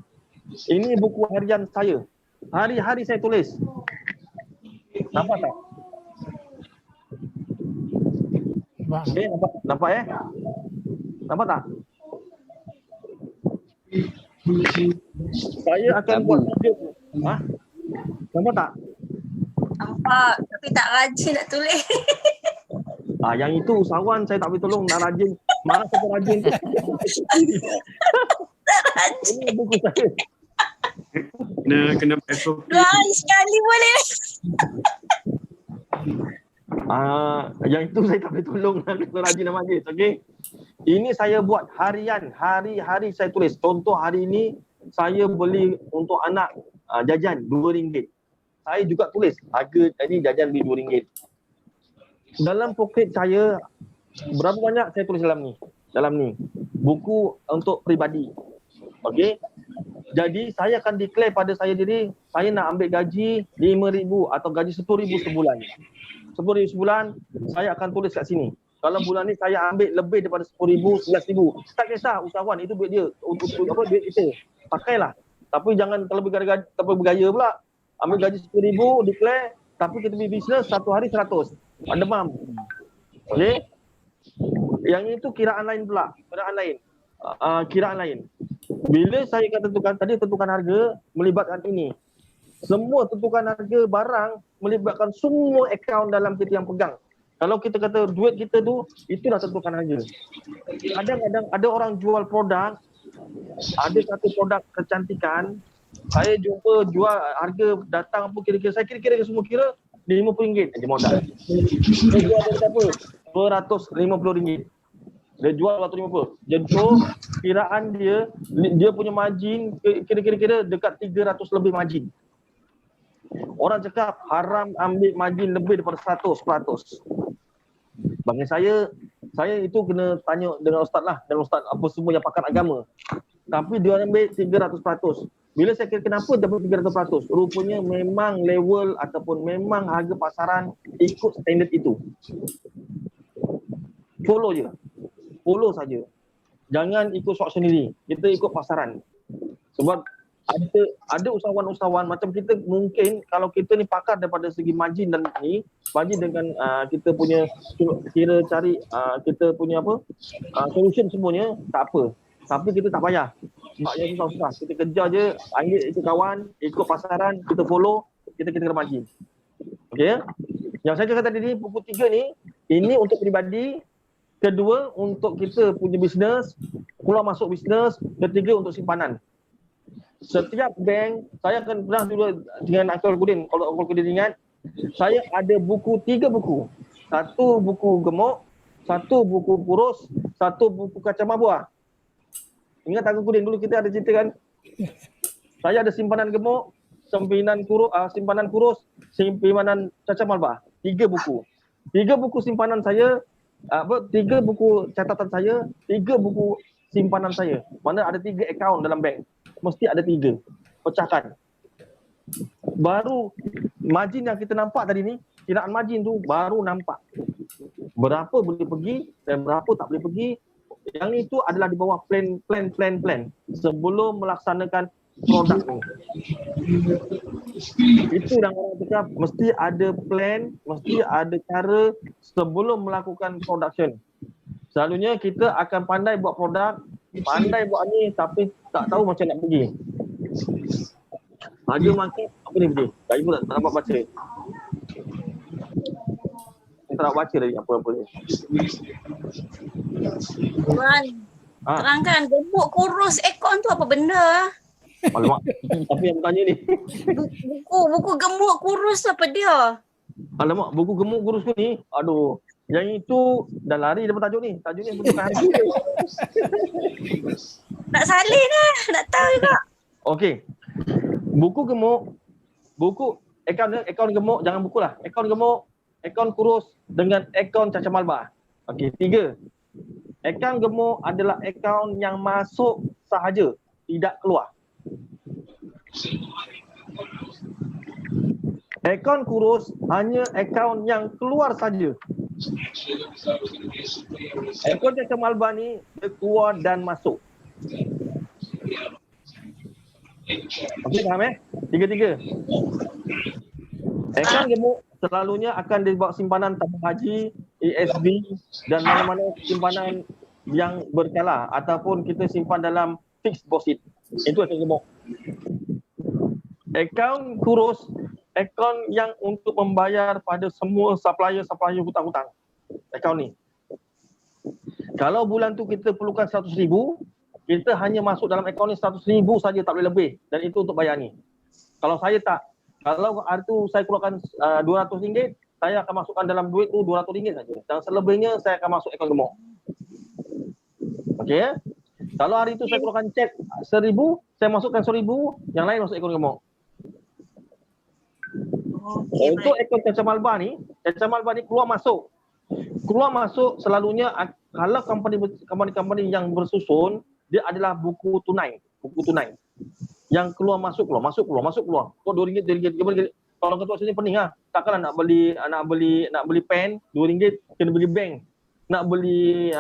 Ini buku harian saya. Hari-hari saya tulis. Nampak tak? Okay, nampak Nampak tak? Saya akan buat video. Nampak tak? Nampak, tapi tak rajin nak tulis. Yang itu usahawan saya tak boleh tolong, nak rajin. Mana saya rajin tu? Ini buku saya. Kena SOP. 2 hari sekali boleh. Yang itu saya tak boleh tolong kalau rajin nak majlis. Okey. Ini saya buat harian, hari-hari saya tulis. Contoh hari ini saya beli untuk anak jajan RM2. Saya juga tulis harga ini jajan beli RM2. Dalam poket saya berapa banyak saya tulis dalam ni. Buku untuk peribadi. Okey. Jadi saya akan declare pada saya diri, saya nak ambil gaji RM5,000 atau gaji RM10,000 sebulan. RM10,000 sebulan, saya akan tulis kat sini. Kalau bulan ni saya ambil lebih daripada RM10,000, RM11,000. Tak kisah usahawan, itu duit dia. Duit kita. Pakailah. Tapi jangan terlalu bergaya pula. Ambil gaji RM10,000, declare, tapi kita beli bisnes satu hari 100. Demam. Okey. Yang itu kiraan lain pula. Kiraan lain. Bila saya akan tentukan harga melibatkan ini. Semua tentukan harga barang melibatkan semua akaun dalam kita yang pegang. Kalau kita kata duit kita tu, itulah tentukan harga. Kadang-kadang ada orang jual produk, ada satu produk kecantikan, saya jumpa jual harga datang apa kira-kira, saya kira-kira semua kira RM50 je modal. Dia jual dia berapa? RM250. Dia jual RM250. Jadi kiraan dia punya margin kira-kira dekat 300 lebih margin. Orang cakap haram ambil margin lebih daripada 100%. Bagi saya itu kena tanya dengan ustaz lah, dan ustaz apa semua yang pakar agama. Tapi dia ambil 300%. Bila saya kira kenapa dia ambil 300%? Rupanya memang level ataupun memang harga pasaran ikut standard itu. Follow saja. Jangan ikut sok sendiri. Kita ikut pasaran. Sebab ada usahawan-usahawan macam kita, mungkin kalau kita ni pakar daripada segi margin dan ni, margin dengan kita punya kira cari kita punya solution semuanya tak apa. Tapi kita tak payah. Sebab yang susah-susah. Kita kejar je, ambil ikut kawan, ikut pasaran, kita follow, kita kena margin. Okey. Yang saya cakap tadi ni, buku 3 ni, ini untuk peribadi. Kedua, untuk kita punya bisnes, keluar masuk bisnes. Ketiga, untuk simpanan. Setiap bank, saya akan pernah dulu dengan Uncle Kudin, kalau Uncle Kudin ingat, saya ada 3 buku. 1 buku gemuk, 1 buku kurus, 1 buku kacang buah. Ingat Uncle Kudin, dulu kita ada cerita kan? Saya ada simpanan gemuk, simpanan kurus, simpanan caca malbah. 3 buku. 3 buku simpanan saya, 3 buku catatan saya, 3 buku simpanan saya. Mana ada 3 akaun dalam bank. Mesti ada 3. Pecahkan. Baru margin yang kita nampak tadi ni, kiraan margin tu baru nampak. Berapa boleh pergi dan berapa tak boleh pergi. Yang itu adalah di bawah plan sebelum melaksanakan produk ni. Itu yang orang cakap, mesti ada plan, mesti ada cara sebelum melakukan production. Selalunya kita akan pandai buat produk, pandai buat ni tapi tak tahu macam nak pergi. Harga market apa ni pergi? Tak ibu tak dapat baca. Tak dapat baca tadi apa-apa ni. Tuan, terangkan gemuk kurus ekon tu apa benda? Alamak, apa yang bertanya ni? Buku gemuk kurus apa dia? Alamak, buku gemuk kurus tu ni, aduh. Yang itu dah lari daripada tajuk ni. Tajuk ni bukan harga. Nak salin lah, nak tahu juga. Okey. Buku gemuk, akaun gemuk, jangan buku lah. Akaun gemuk, akaun kurus dengan akaun caca malbah. Okey, 3. Akaun gemuk adalah akaun yang masuk sahaja, tidak keluar. Akaun kurus hanya akaun yang keluar saja. Akaun caca malbah ni dia keluar dan masuk. Okey, faham 3. Akaun gemuk selalunya akan dibawa simpanan tabung haji, ASB dan mana-mana simpanan yang berkala ataupun kita simpan dalam fixed deposit. Itu akaun gemuk. Akaun kurus, akaun yang untuk membayar pada semua supplier hutang-hutang. Akaun ni. Kalau bulan tu kita perlukan 100,000, kita hanya masuk dalam akaun ni 100,000 saja, tak boleh lebih. Dan itu untuk bayar ni. Kalau saya tak, kalau hari tu saya keluarkan RM200, saya akan masukkan dalam duit tu RM200 saja. Dan selebihnya saya akan masuk akaun gemuk. Okey ya? Kalau hari tu saya keluarkan cek 1,000, saya masukkan 1,000, yang lain masuk akaun gemuk. Okay, untuk akaun caca malbah ni keluar masuk. Keluar masuk selalunya kalau company yang bersusun, dia adalah buku tunai. Yang keluar masuk. Kau RM2. Kalau ketua sini pening lah. Takkanlah nak beli pen RM2 kena beli bank. Nak beli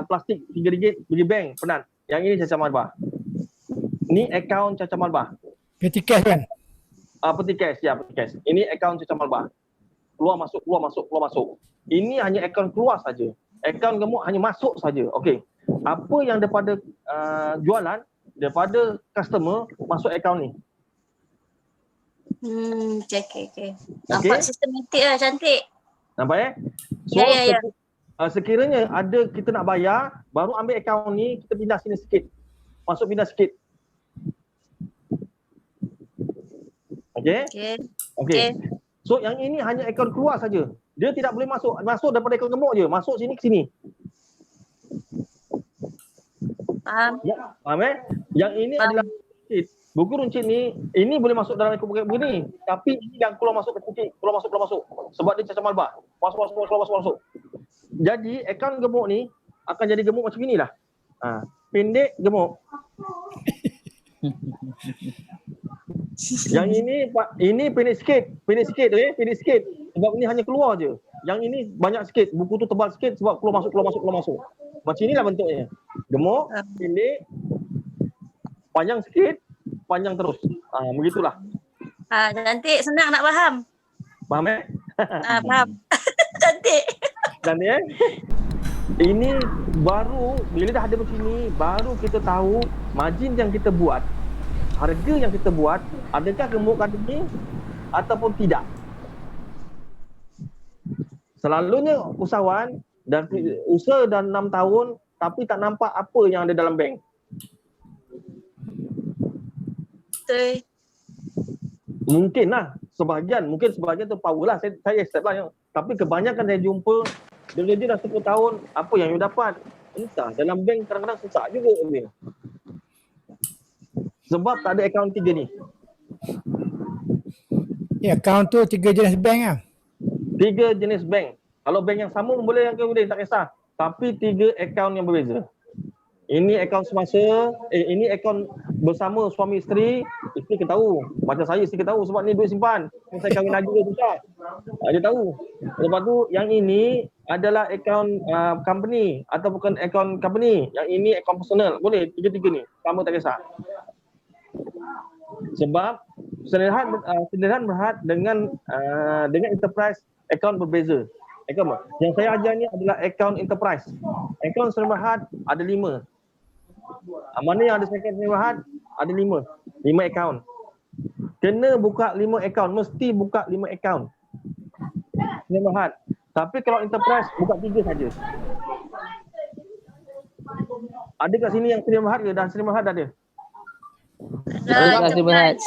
plastik RM3 beli bank, penat. Yang ini caca malbah. Ni akaun caca malbah. Petty cash kan? Peti cash. Ini akaun caca malbah. Keluar masuk. Ini hanya akaun keluar saja. Akaun gemuk hanya masuk saja. Okey. Apa yang daripada jualan, daripada customer masuk akaun ni. Okay. Nampak sistematik lah, cantik. Nampak So, Ya. sekiranya ada kita nak bayar, baru ambil akaun ni, kita pindah sini sikit. Pindah sikit. Okey. So yang ini hanya akaun keluar saja. Dia tidak boleh masuk daripada akaun gemuk je. Masuk sini ke sini. Faham? Ya, faham Yang ini adalah buku runcit ni, ini boleh masuk dalam akaun begini. Tapi ini yang keluar masuk ke keluar masuk. Sebab dia caca malbah. Masuk. Jadi akaun gemuk ni akan jadi gemuk macam inilah. Pendek gemuk. Yang ini pendek sikit. Sebab ini hanya keluar je. Yang ini banyak sikit, buku tu tebal sikit sebab keluar masuk. Macam inilah bentuknya. Gemuk, pendek, panjang sikit, panjang terus. Begitulah. Cantik, senang nak faham. Faham Faham. Cantik. Ini baru, bila dah ada macam ni, baru kita tahu margin yang kita buat, harga yang kita buat, adakah gemuk kali ni ataupun tidak. Selalunya usahawan dan usaha dah 6 tahun tapi tak nampak apa yang ada dalam bank. Betul. Mungkin sebahagian tu power lah, saya accept lah. Tapi kebanyakan saya jumpa, dia dah 10 tahun, apa yang you dapat? Entah, dalam bank kadang-kadang susah juga ni. Sebab tak ada akaun 3 ni. Ya, akaun tu 3 jenis bank lah. 3 jenis bank. Kalau bank yang sama boleh tak kisah. Tapi 3 akaun yang berbeza. Ini akaun semasa, ini akaun bersama suami isteri kita tahu. Macam saya isteri kita tahu sebab ni duit simpan. Saya kahwin lagi dia susah. Dia tahu. Lepas tu yang ini adalah akaun company atau bukan akaun company. Yang ini akaun personal. Boleh 3-3 ni. Sama tak kisah. Sebab Sdn Bhd dengan enterprise akaun berbeza. Akaun apa? Yang saya ajar ni adalah akaun enterprise. Akaun Sdn Bhd ada 5. Mana yang ada Sdn Bhd ada 5 akaun. Kena buka 5 akaun, mesti buka 5 akaun. Sdn Bhd. Tapi kalau enterprise buka 3 saja. Ada kat sini yang Sdn Bhd ke? Dah Sdn Bhd ada. Enterprise.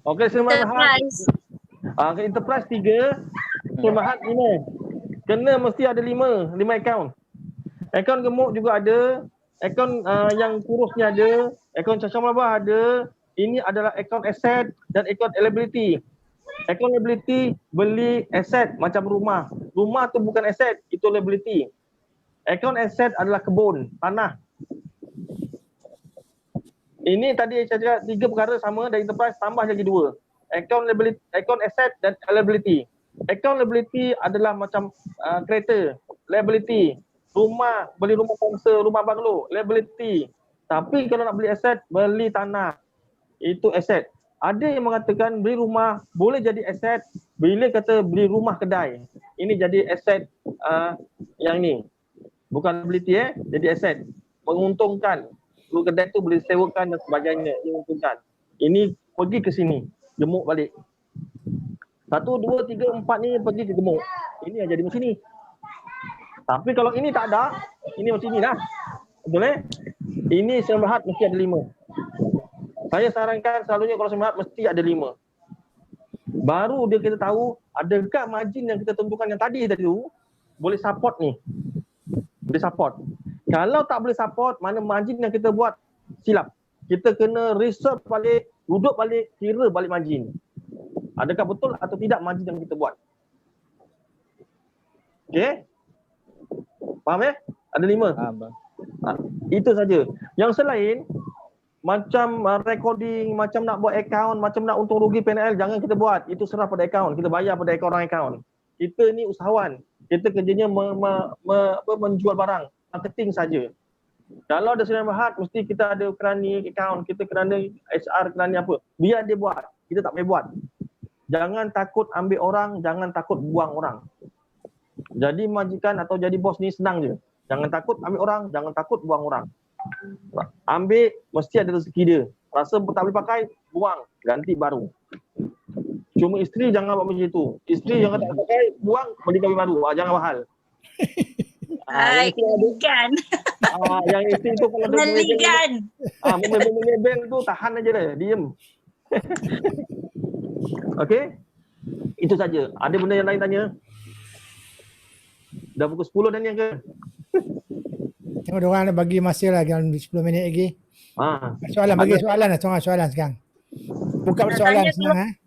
Okey, Sdn Bhd. Enterprise 3, Sdn Bhd 5. Kena mesti ada 5 akaun. Akaun gemuk juga ada, akaun yang kurusnya ada, akaun cacar melabah ada. Ini adalah akaun aset dan akaun liability. Akaun liability beli aset macam rumah. Rumah tu bukan aset, itu liability. Akaun aset adalah kebun, tanah. Ini tadi saya cakap 3 perkara sama dari enterprise, tambah lagi 2. Akaun liability, akaun aset dan liability. Akaun liability adalah macam kereta, liability. Rumah, beli rumah sponsor, rumah banglo, liability. Tapi kalau nak beli aset, beli tanah. Itu aset. Ada yang mengatakan beli rumah boleh jadi aset bila kata beli rumah kedai. Ini jadi aset yang ni. Bukan liability jadi aset. Menguntungkan. Rumah kedai tu boleh sewakan dan sebagainya. Menguntungkan. Ini pergi ke sini. Gemuk balik. 1, 2, 3, 4 ni pergi ke gemuk. Ini yang jadi macam ni. Tapi kalau ini tak ada, ini macam ni lah. Betul Ini Sdn Bhd mesti ada 5. Saya sarankan selalunya kalau Sdn Bhd mesti ada 5. Baru dia kita tahu adakah margin yang kita tentukan yang tadi tu boleh support ni. Boleh support. Kalau tak boleh support, mana margin yang kita buat silap. Kita kena research balik, duduk balik, kira balik margin. Adakah betul atau tidak margin yang kita buat. Okey? Faham Ada 5. Faham. Itu saja. Yang selain macam recording, macam nak buat akaun, macam nak untung rugi PNL, jangan kita buat. Itu serah pada akaun. Kita bayar pada orang akaun. Kita ni usahawan. Kita kerjanya menjual barang, marketing saja. Kalau ada Sdn Bhd, mesti kita ada kerani akaun, kita kerana HR, kerani apa. Biar dia buat. Kita tak boleh buat. Jangan takut ambil orang, jangan takut buang orang. Jadi majikan atau jadi bos ni senang je. Jangan takut ambil orang, jangan takut buang orang. Ambil, mesti ada rezeki dia. Rasa tak boleh pakai, buang, ganti baru. Cuma isteri jangan buat macam itu. Isteri jangan tak pakai, buang, beli kami baru. Jangan mahal. Ligan. Yang isteri tu kalau ada Ligan. membel tu tahan aja dah, diem. Okey? Itu saja. Ada benda yang lain tanya? Dah pukul 10 dah ni ke? Tengok diorang bagi masa lah 10 minit lagi. Soalan, bagi soalan lah. Soalan sekarang. Buka persoalan senang.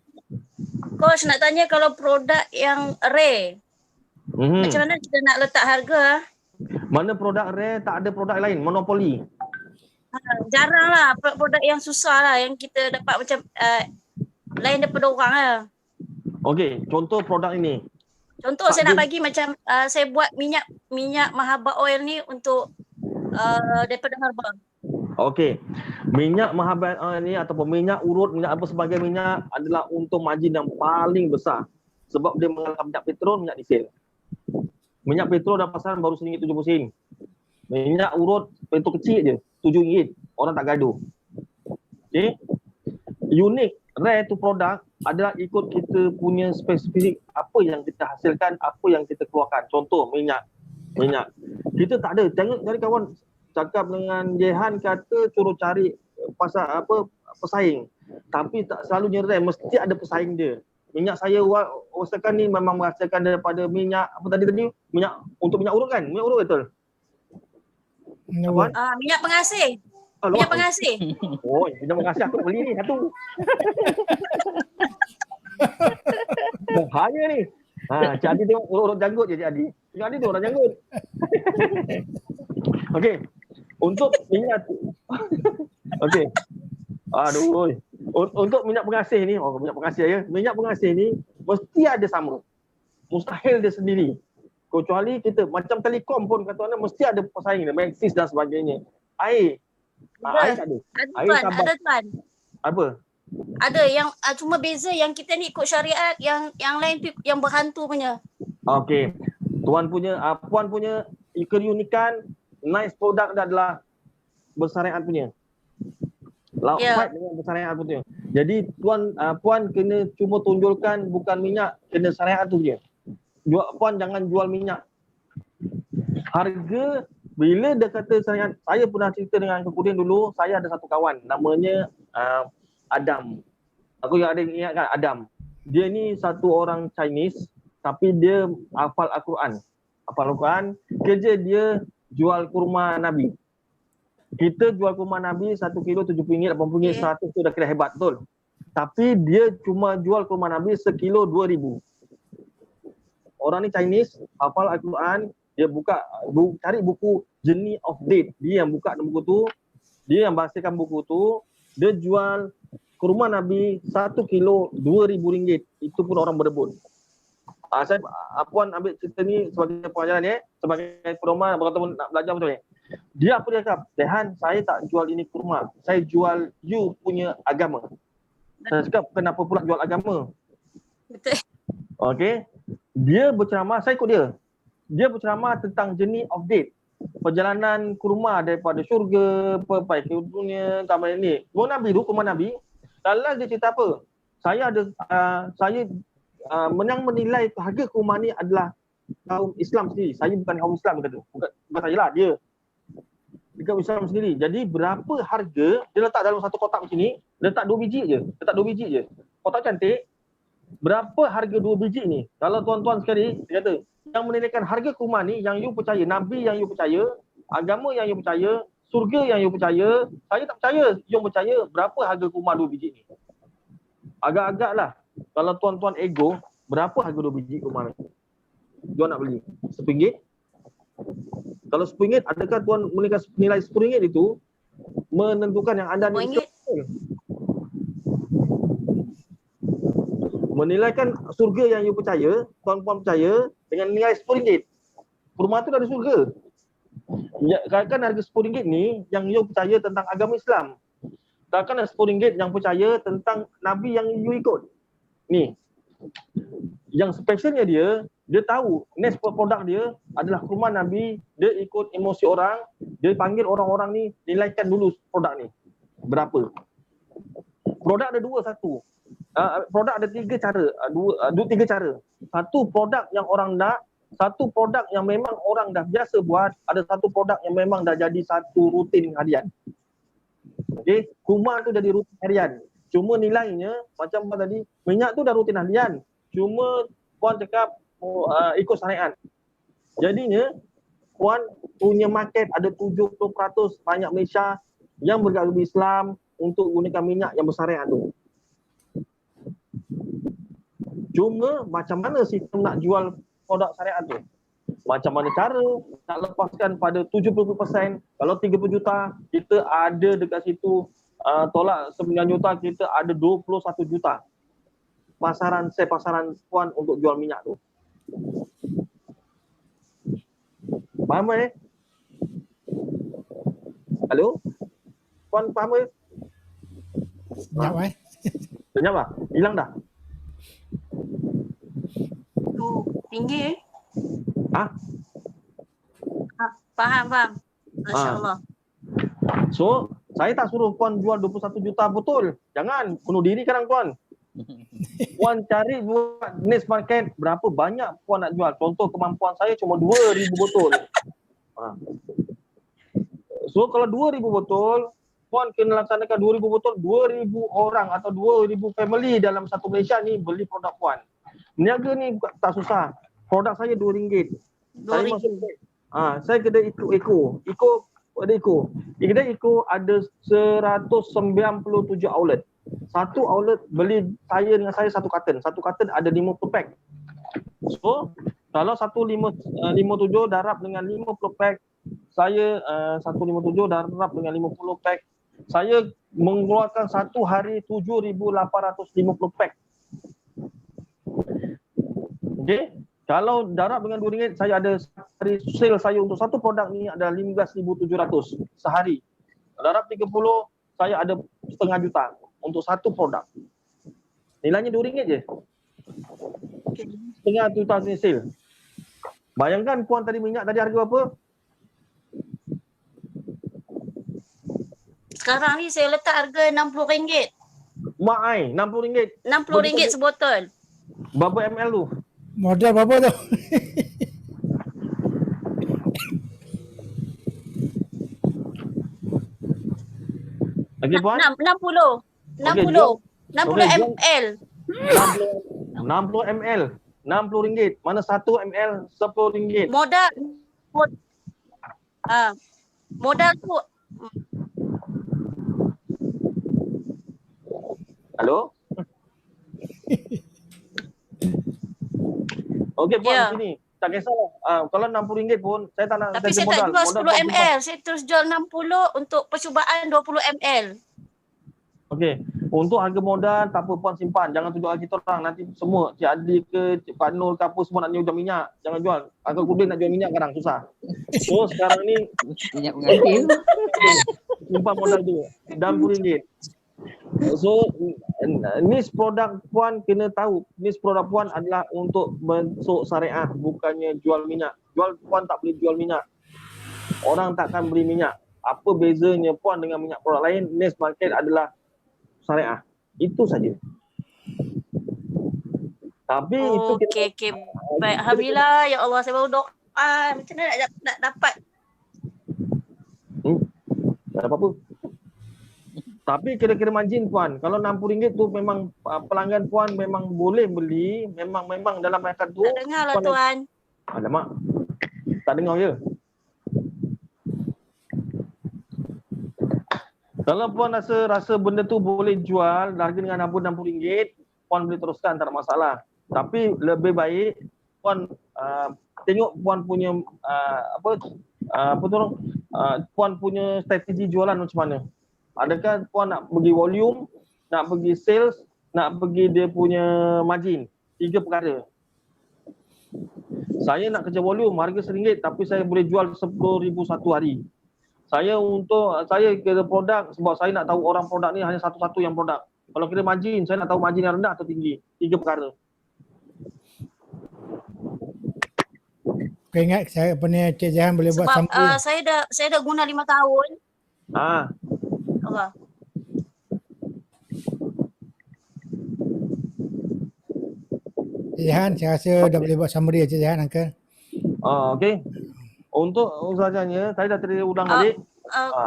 Coach nak tanya kalau produk yang rare, macam mana kita nak letak harga? Mana produk rare, tak ada produk lain, monopoli. Jarang lah produk yang susah lah, yang kita dapat macam lain daripada orang lah. Okey, contoh produk ini. Contoh saya nak bagi macam saya buat minyak mahaba oil ni untuk daripada herba. Okey. Minyak mahaba oil ni ataupun minyak urut, minyak apa sebagai minyak adalah untuk margin yang paling besar. Sebab dia mengalahkan minyak petrol, minyak diesel. Minyak petrol dalam pasaran baru RM1.70. Minyak urut petrol kecil je, RM7. Orang tak gaduh. Okey. Unik rare tu produk adalah ikut kita punya spesifik apa yang kita hasilkan, apa yang kita keluarkan. Contoh minyak. Kita tak ada. Tengok dari kawan cakap dengan Jehan kata suruh cari pasar pesaing. Tapi tak selalunya rare, mesti ada pesaing dia. Minyak saya usahakan ni memang menghasilkan daripada minyak apa tadi? Minyak untuk minyak urut kan? Minyak urut betul? Minyak pengasih. Minyak pengasih. Oh, minyak pengasih aku beli ni satu. Bahaya ni. Cik Adi tengok urut janggut je Cik Adi. Cik Adi tu orang janggut. Okey. Untuk minyak okey. Aduh. Untuk minyak pengasih ni, minyak pengasih ya. Minyak pengasih ni mesti ada sama. Mustahil dia sendiri. Kecuali kita macam Telekom pun kata orang mesti ada pesaing dia, Maxis dan sebagainya. Air. Air tak ada. Air Tuan, tambah. ada Tuan. Apa? Ada yang cuma beza yang kita ni ikut syariat, yang lain tu yang berhantu punya. Okey. Puan punya keunikan nice produk dia adalah bersyariat punya. Fight dengan bersyariat punya. Jadi puan kena cuma tunjulkan bukan minyak, kena syariat tu je. Puan jangan jual minyak. Harga bila dia kata saya pernah cerita dengan Kekudin dulu, saya ada satu kawan namanya Adam. Aku ada ingatkan Adam. Dia ni satu orang Chinese tapi dia hafal Al-Quran. Kerja dia jual kurma Nabi. Kita jual kurma Nabi 1 kilo RM70, RM80, RM100 tu dah kira hebat betul. Tapi dia cuma jual kurma Nabi sekilo RM2,000. Orang ni Chinese, hafal Al-Quran, dia cari buku Journey of Date. Dia yang buka buku tu, dia yang bahasakan buku tu, dia jual kurma Nabi 1 kilo RM2,000. Itu pun orang berebut. Puan ambil cerita ni sebagai pelajaran sebagai pedoman berkata nak belajar betul ni. Dia apa dia cakap? Dehan, saya tak jual ini kurma. Saya jual you punya agama. Saya cakap, kenapa pula jual agama? Betul. Okey. Dia berceramah, saya ikut dia. Dia berceramah tentang journey of date. Perjalanan kurma daripada syurga, sampai ke dunia, sampai ni. Kurma Nabi. Dalam dia cerita apa? Saya menilai harga kurma ni adalah kaum Islam sendiri. Saya bukan kaum Islam kata. Bukan saya lah, dia. Dekat Islam sendiri. Jadi berapa harga, dia letak dalam satu kotak macam ni, letak 2 biji je. Kotak cantik. Berapa harga 2 biji ni? Kalau tuan-tuan sekali, dia kata, yang menilaikan harga kurma ni, yang you percaya, Nabi yang you percaya, agama yang you percaya, surga yang you percaya, saya tak percaya. You percaya berapa harga kurma 2 biji ni? Agak-agak lah. Kalau tuan-tuan ego, berapa harga 2 biji kurma ni? You nak beli? RM10? Kalau RM10, adakah tuan menilai nilai RM10 itu menentukan yang anda ni menilaikan surga yang you percaya, tuan-puan percaya dengan nilai RM10. Kurma tu dari surga. Ya, kan harga RM10 ni yang you percaya tentang agama Islam. Kan RM10 yang percaya tentang Nabi yang you ikut. Ni. Yang spesialnya dia tahu next produk dia adalah kurma Nabi, dia ikut emosi orang, dia panggil orang-orang ni nilaikan dulu produk ni. Berapa? Produk ada satu. Produk ada 3 cara. 3 cara. Satu produk yang orang nak, satu produk yang memang orang dah biasa buat, ada satu produk yang memang dah jadi satu rutin harian. Okey, kurma tu jadi rutin harian. Cuma nilainya macam apa tadi, minyak tu dah rutin harian. Cuma puan cakap ikut syariat. Jadinya puan punya market ada 70% banyak Malaysia yang beragama Islam untuk gunakan minyak yang bersyariat tu. Cuma macam mana sistem nak jual produk syariat tu? Macam mana cara nak lepaskan pada 70%? Kalau 30 juta, kita ada dekat situ tolak 9 juta, kita ada 21 juta. Pasaran puan untuk jual minyak tu. Faham Halo? Puan faham Senyap Senyap lah? Hilang dah? Tinggi Faham. Masya Allah. So, saya tak suruh puan jual 21 juta botol. Jangan, bunuh diri sekarang puan. Puan cari buat niche market, berapa banyak puan nak jual. Contoh kemampuan saya cuma 2,000 botol. So, kalau 2,000 botol, puan kena laksanakan 2,000 botol, 2,000 orang atau 2,000 family dalam satu Malaysia ni beli produk puan. Niaga ni tak susah. Produk saya RM2. Saya masuk saya kedai Eko Pada Eco. Kedai Eco ada 197 outlet. Satu outlet beli saya dengan saya satu carton. Satu carton ada 50 pack. So, kalau 157 darab dengan 50 pack, saya 157 darab dengan 50 pack, saya mengeluarkan satu hari 7,850 pack. Okey. Kalau darab dengan RM2, saya ada hari sale saya untuk satu produk ni ada 15,700 sehari. Darab 30, saya ada setengah juta untuk satu produk. Nilainya RM2 je. Setengah juta ni sale. Bayangkan puan tadi minyak tadi harga berapa? Sekarang ni saya letak harga RM60. Mak ai, RM60. RM60 sebotol. Berapa ml tu? Modal berapa tu? Okey puan? 60. 60. 60 ml. 60 ml. RM60. Mana 1 ml RM10. Modal modal tu Halo? Okey puan Ya. sini. Tak kisahlah. Kalau RM60 pun saya tak nak tapi saya saya tak jual 10 puan ml. Saya terus jual 60 untuk percubaan 20 ml. Okey. Untuk harga modal tak apa puan simpan. Jangan tunjuk kita orang. Nanti semua Cik Adli ke Cik Panul ke apa semua nak jual minyak. Jangan jual. Agak Kudin nak jual minyak sekarang susah. So sekarang ni Minyak pengantin. simpan modal tu RM60. So nis produk puan kena tahu. Nis produk puan adalah untuk bentuk syariah, bukannya jual minyak. Jual puan tak boleh jual minyak. Orang takkan beli minyak. Apa bezanya puan dengan minyak produk lain? Nis market adalah syariah. Itu saja. Tapi itu kita Okey. Baik, alhamdulillah ya Allah, saya baru doa. Macam mana nak dapat? tak ada apa-apa. Tapi kira-kira margin puan, kalau RM60 tu memang pelanggan puan memang boleh beli, memang dalam market tu. Tak dengar lah tuan. Alamak. Tak dengar je. Kalau puan rasa benda tu boleh jual harga dengan harga RM60, puan boleh teruskan, tak ada masalah. Tapi lebih baik puan tengok puan punya puan punya strategi jualan macam mana. Adakah puan nak pergi volume, nak pergi sales, nak pergi dia punya margin? 3 perkara. Saya nak kerja volume, harga RM1 tapi saya boleh jual 10,000 satu hari. Saya kira produk sebab saya nak tahu orang produk ni hanya satu-satu yang produk. Kalau kira margin, saya nak tahu margin yang rendah atau tinggi. 3 perkara. Kau ingat saya Cik Jahan boleh buat Sebab summary. saya dah guna 5 tahun. Allah. Cik Jahan, saya rasa dah boleh buat summary Cik Jahan, Uncle. Okey. Untuk usahanya, saya dah terulang balik.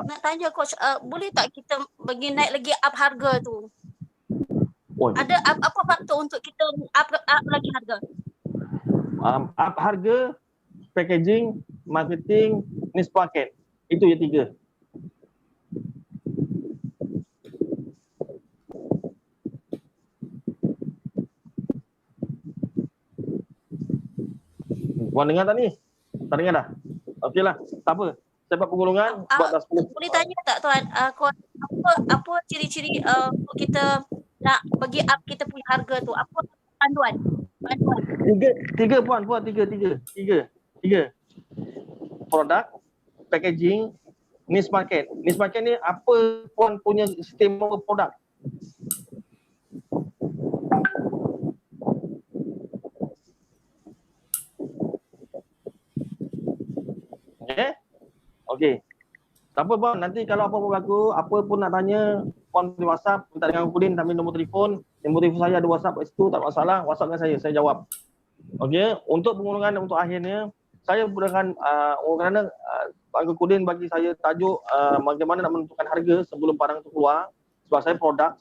Nak tanya coach, boleh tak kita bagi naik lagi up harga tu? Ada apa faktor untuk kita up lagi harga? Up harga, packaging, marketing, niche market. Itu je 3. Puan dengar tak ni? Tak dengar dah? Okeylah, tak apa. Saya buat penggolongan, buat dah 10. Boleh tanya tak tuan, apa ciri-ciri untuk kita nak bagi up kita punya harga tu? Apa panduan? Tiga puan, tiga. Produk, packaging, niche market. Niche market ni apa puan punya istimewa produk? Okey. Tak apa puan, nanti kalau apa-apa berlaku, apa pun nak tanya, puan di WhatsApp, minta dengan Kudin, ambil nombor telefon saya ada WhatsApp kat situ, tak masalah, WhatsApp dengan saya jawab. Okey, untuk pengurungan untuk akhirnya, saya berikan kerana Uncle Kudin bagi saya tajuk bagaimana nak menentukan harga sebelum barang itu keluar. Sebab saya produk,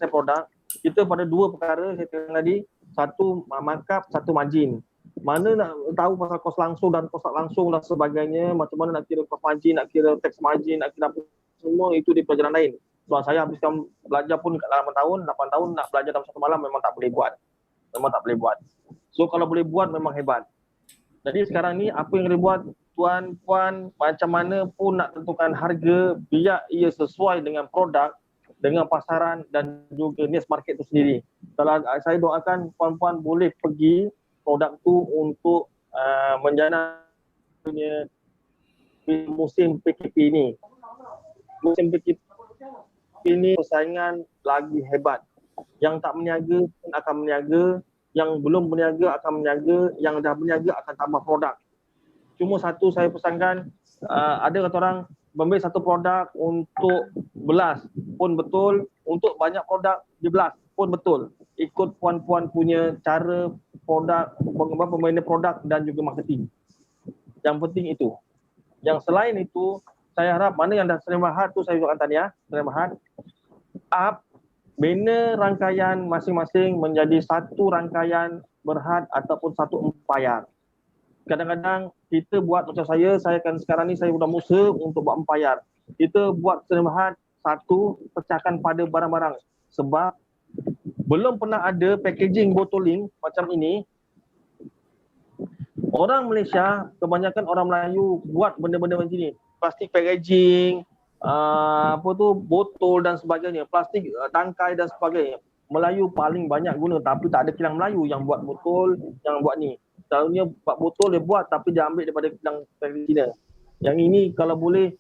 kita pada 2 perkara saya katakan tadi, satu markup, satu margin. Mana nak tahu pasal kos langsung dan kos tak langsung dan sebagainya, macam mana nak kira kos margin, nak kira tax margin, nak kira apa, semua itu di pelajaran lain. Sebab saya habiskan belajar pun kat 8 tahun nak belajar dalam satu malam memang tak boleh buat. So kalau boleh buat memang hebat. Jadi sekarang ni apa yang boleh buat tuan, puan, macam mana pun nak tentukan harga biar ia sesuai dengan produk, dengan pasaran dan juga niche market itu sendiri. Kalau saya doakan puan-puan boleh pergi produk tu untuk menjana punya musim PKP ini. Musim PKP ini persaingan lagi hebat. Yang tak berniaga pun akan berniaga, yang belum berniaga akan berniaga, yang dah berniaga akan tambah produk. Cuma satu saya pesankan, ada kata orang membeli satu produk untuk belas pun betul, untuk banyak produk dibelas pun betul. Ikut puan-puan punya cara produk, pembina produk dan juga marketing. Yang penting itu. Yang selain itu, saya harap mana yang dah Sdn Bhd tu saya ucapkan tahniah, Sdn Bhd, bina rangkaian masing-masing menjadi satu rangkaian berhad ataupun satu empayar. Kadang-kadang kita buat macam saya kan sekarang ni saya sudah usaha untuk buat empayar. Kita buat Sdn Bhd satu, pecahkan pada barang-barang. Sebab belum pernah ada packaging bottling macam ini. Orang Malaysia, kebanyakan orang Melayu buat benda-benda macam ni. Plastik packaging, botol dan sebagainya, plastik tangkai dan sebagainya. Melayu paling banyak guna, tapi tak ada kilang Melayu yang buat botol, yang buat ni. Selalunya buat botol dia buat tapi dia ambil daripada kilang Cina. Yang ini kalau boleh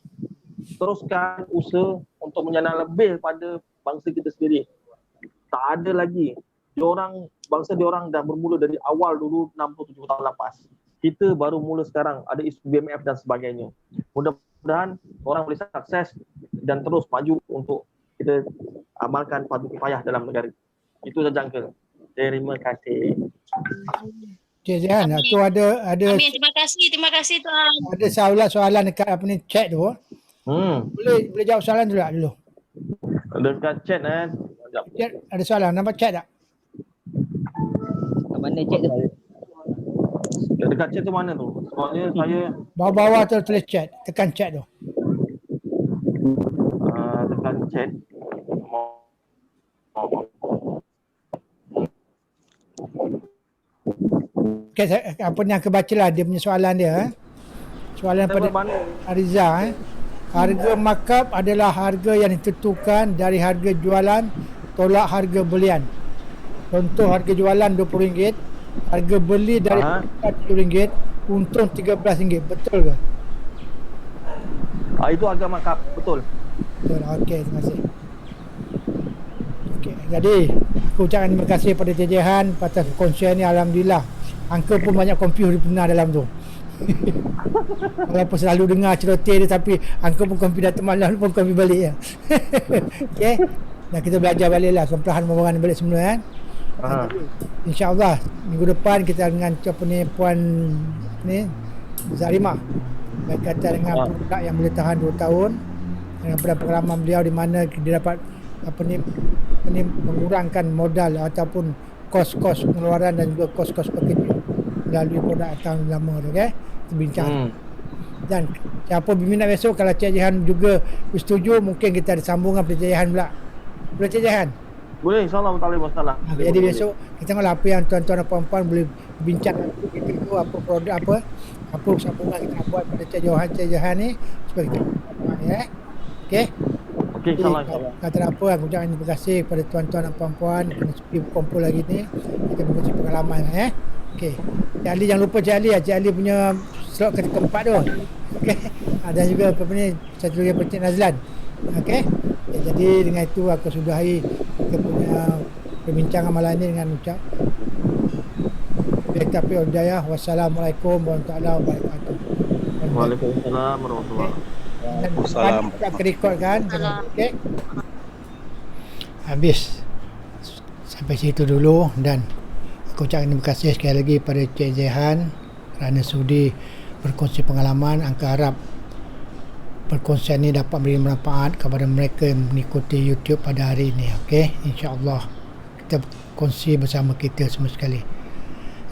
teruskan usaha untuk menjana lebih pada bangsa kita sendiri. Tak ada lagi. Bangsa diorang dah bermula dari awal dulu 67 tahun lepas. Kita baru mula sekarang, ada isu BMF dan sebagainya. Mudah-mudahan orang boleh sukses dan terus maju untuk kita amalkan fardu kifayah dalam negara. Itu saja Uncle. Terima kasih. Cik Jehan, tu ada Amin, terima kasih tuan. Ada soalan dekat apa ni chat tu. Boleh jawab soalan dulu. Dekat chat Chat ada soalan, nampak chat tak? Kat mana chat tu? Dekat chat tu mana tu? Soalnya saya Bawah-bawah tu tulis chat, tekan chat tu. tekan chat. Okay, apa ni aku bacalah dia punya soalan dia. Soalan pada Ariza. Harga markup adalah harga yang ditentukan dari harga jualan tolak harga belian. Contoh harga jualan RM20, harga beli dari RM40, untung RM13. Betul ke? Itu harga markup, betul. Betul. Okey, terima kasih. Okey, jadi aku ucapkan terima kasih pada Cik Jehan atas perkongsian ni. Alhamdulillah. Uncle pun banyak confuse pernah dalam tu. Walaupun selalu dengar celoteh dia, tapi Uncle pun confuse datang malam pun confuse balik ya. Okey. Dan kita belajar balik lah, perlahan membangun balik semula kan. InsyaAllah minggu depan kita dengan Puan ni Zarimah berkaitan dengan produk yang boleh tahan 2 tahun dengan pengalaman beliau di mana dia dapat mengurangkan modal ataupun kos-kos pengeluaran dan juga kos-kos pekerja melalui produk tahun lama tu. Okay? Kita bincang. Dan siapa berminat besok, kalau Cik Jehan juga setuju, mungkin kita ada sambungan pada Cik Jehan pula. Boleh Cik Jehan? Boleh, insyaAllah tak boleh masalah. Jadi besok kita tengoklah apa yang tuan-tuan dan puan-puan boleh bincang. Kita tengok apa produk apa sambungan kita nak buat pada Cik Jehan ni supaya kita ya. Okey. Okey, insyaAllah. Kata apa, aku ucapkan terima kasih kepada tuan-tuan dan puan-puan kerana sudi berkumpul lagi ni. Kita berkongsi pengalaman ya. Okey. Cik Ali, jangan lupa Cik Ali. Cik Ali punya slot keempat tu. Okey. Dan juga apa ni satu lagi Cik Nazlan. Okey. Jadi dengan itu aku sudahi kita punya perbincangan malam ini dengan ucap Taufiq Hidayah. Wassalamualaikum warahmatullahi wabarakatuh. Waalaikumsalam warahmatullahi wabarakatuh. Kita record kan. Okey. Habis sampai situ dulu, dan aku ucapkan terima kasih sekali lagi pada Cik Jehan kerana sudi berkongsi pengalaman. Angka harap perkongsian ini dapat memberi manfaat kepada mereka yang mengikuti YouTube pada hari ini. Okey, insya-Allah kita kongsi bersama kita semua sekali.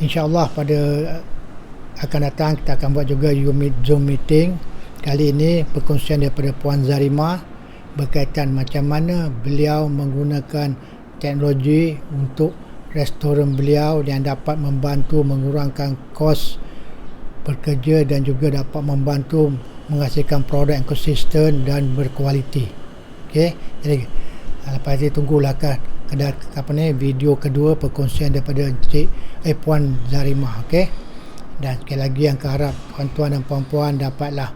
InsyaAllah pada akan datang kita akan buat juga Zoom meeting. Kali ini perkongsian daripada Puan Zarima berkaitan macam mana beliau menggunakan teknologi untuk restoran beliau yang dapat membantu mengurangkan kos bekerja dan juga dapat membantu menghasilkan produk yang konsisten dan berkualiti. Okey, jadi lepas itu tunggulah video kedua perkongsian daripada Puan Zarima. Okey, dan sekali lagi yang harap tuan-tuan dan puan-puan dapatlah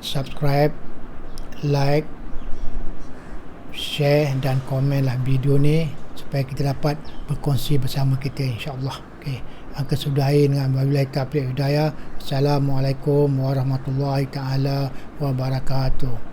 subscribe, like, share dan komenlah video ni supaya kita dapat berkongsi bersama kita, insya-Allah. Okey, angka sudahi dengan wabillahi taufiq hidayah. Assalamualaikum warahmatullahi taala wabarakatuh.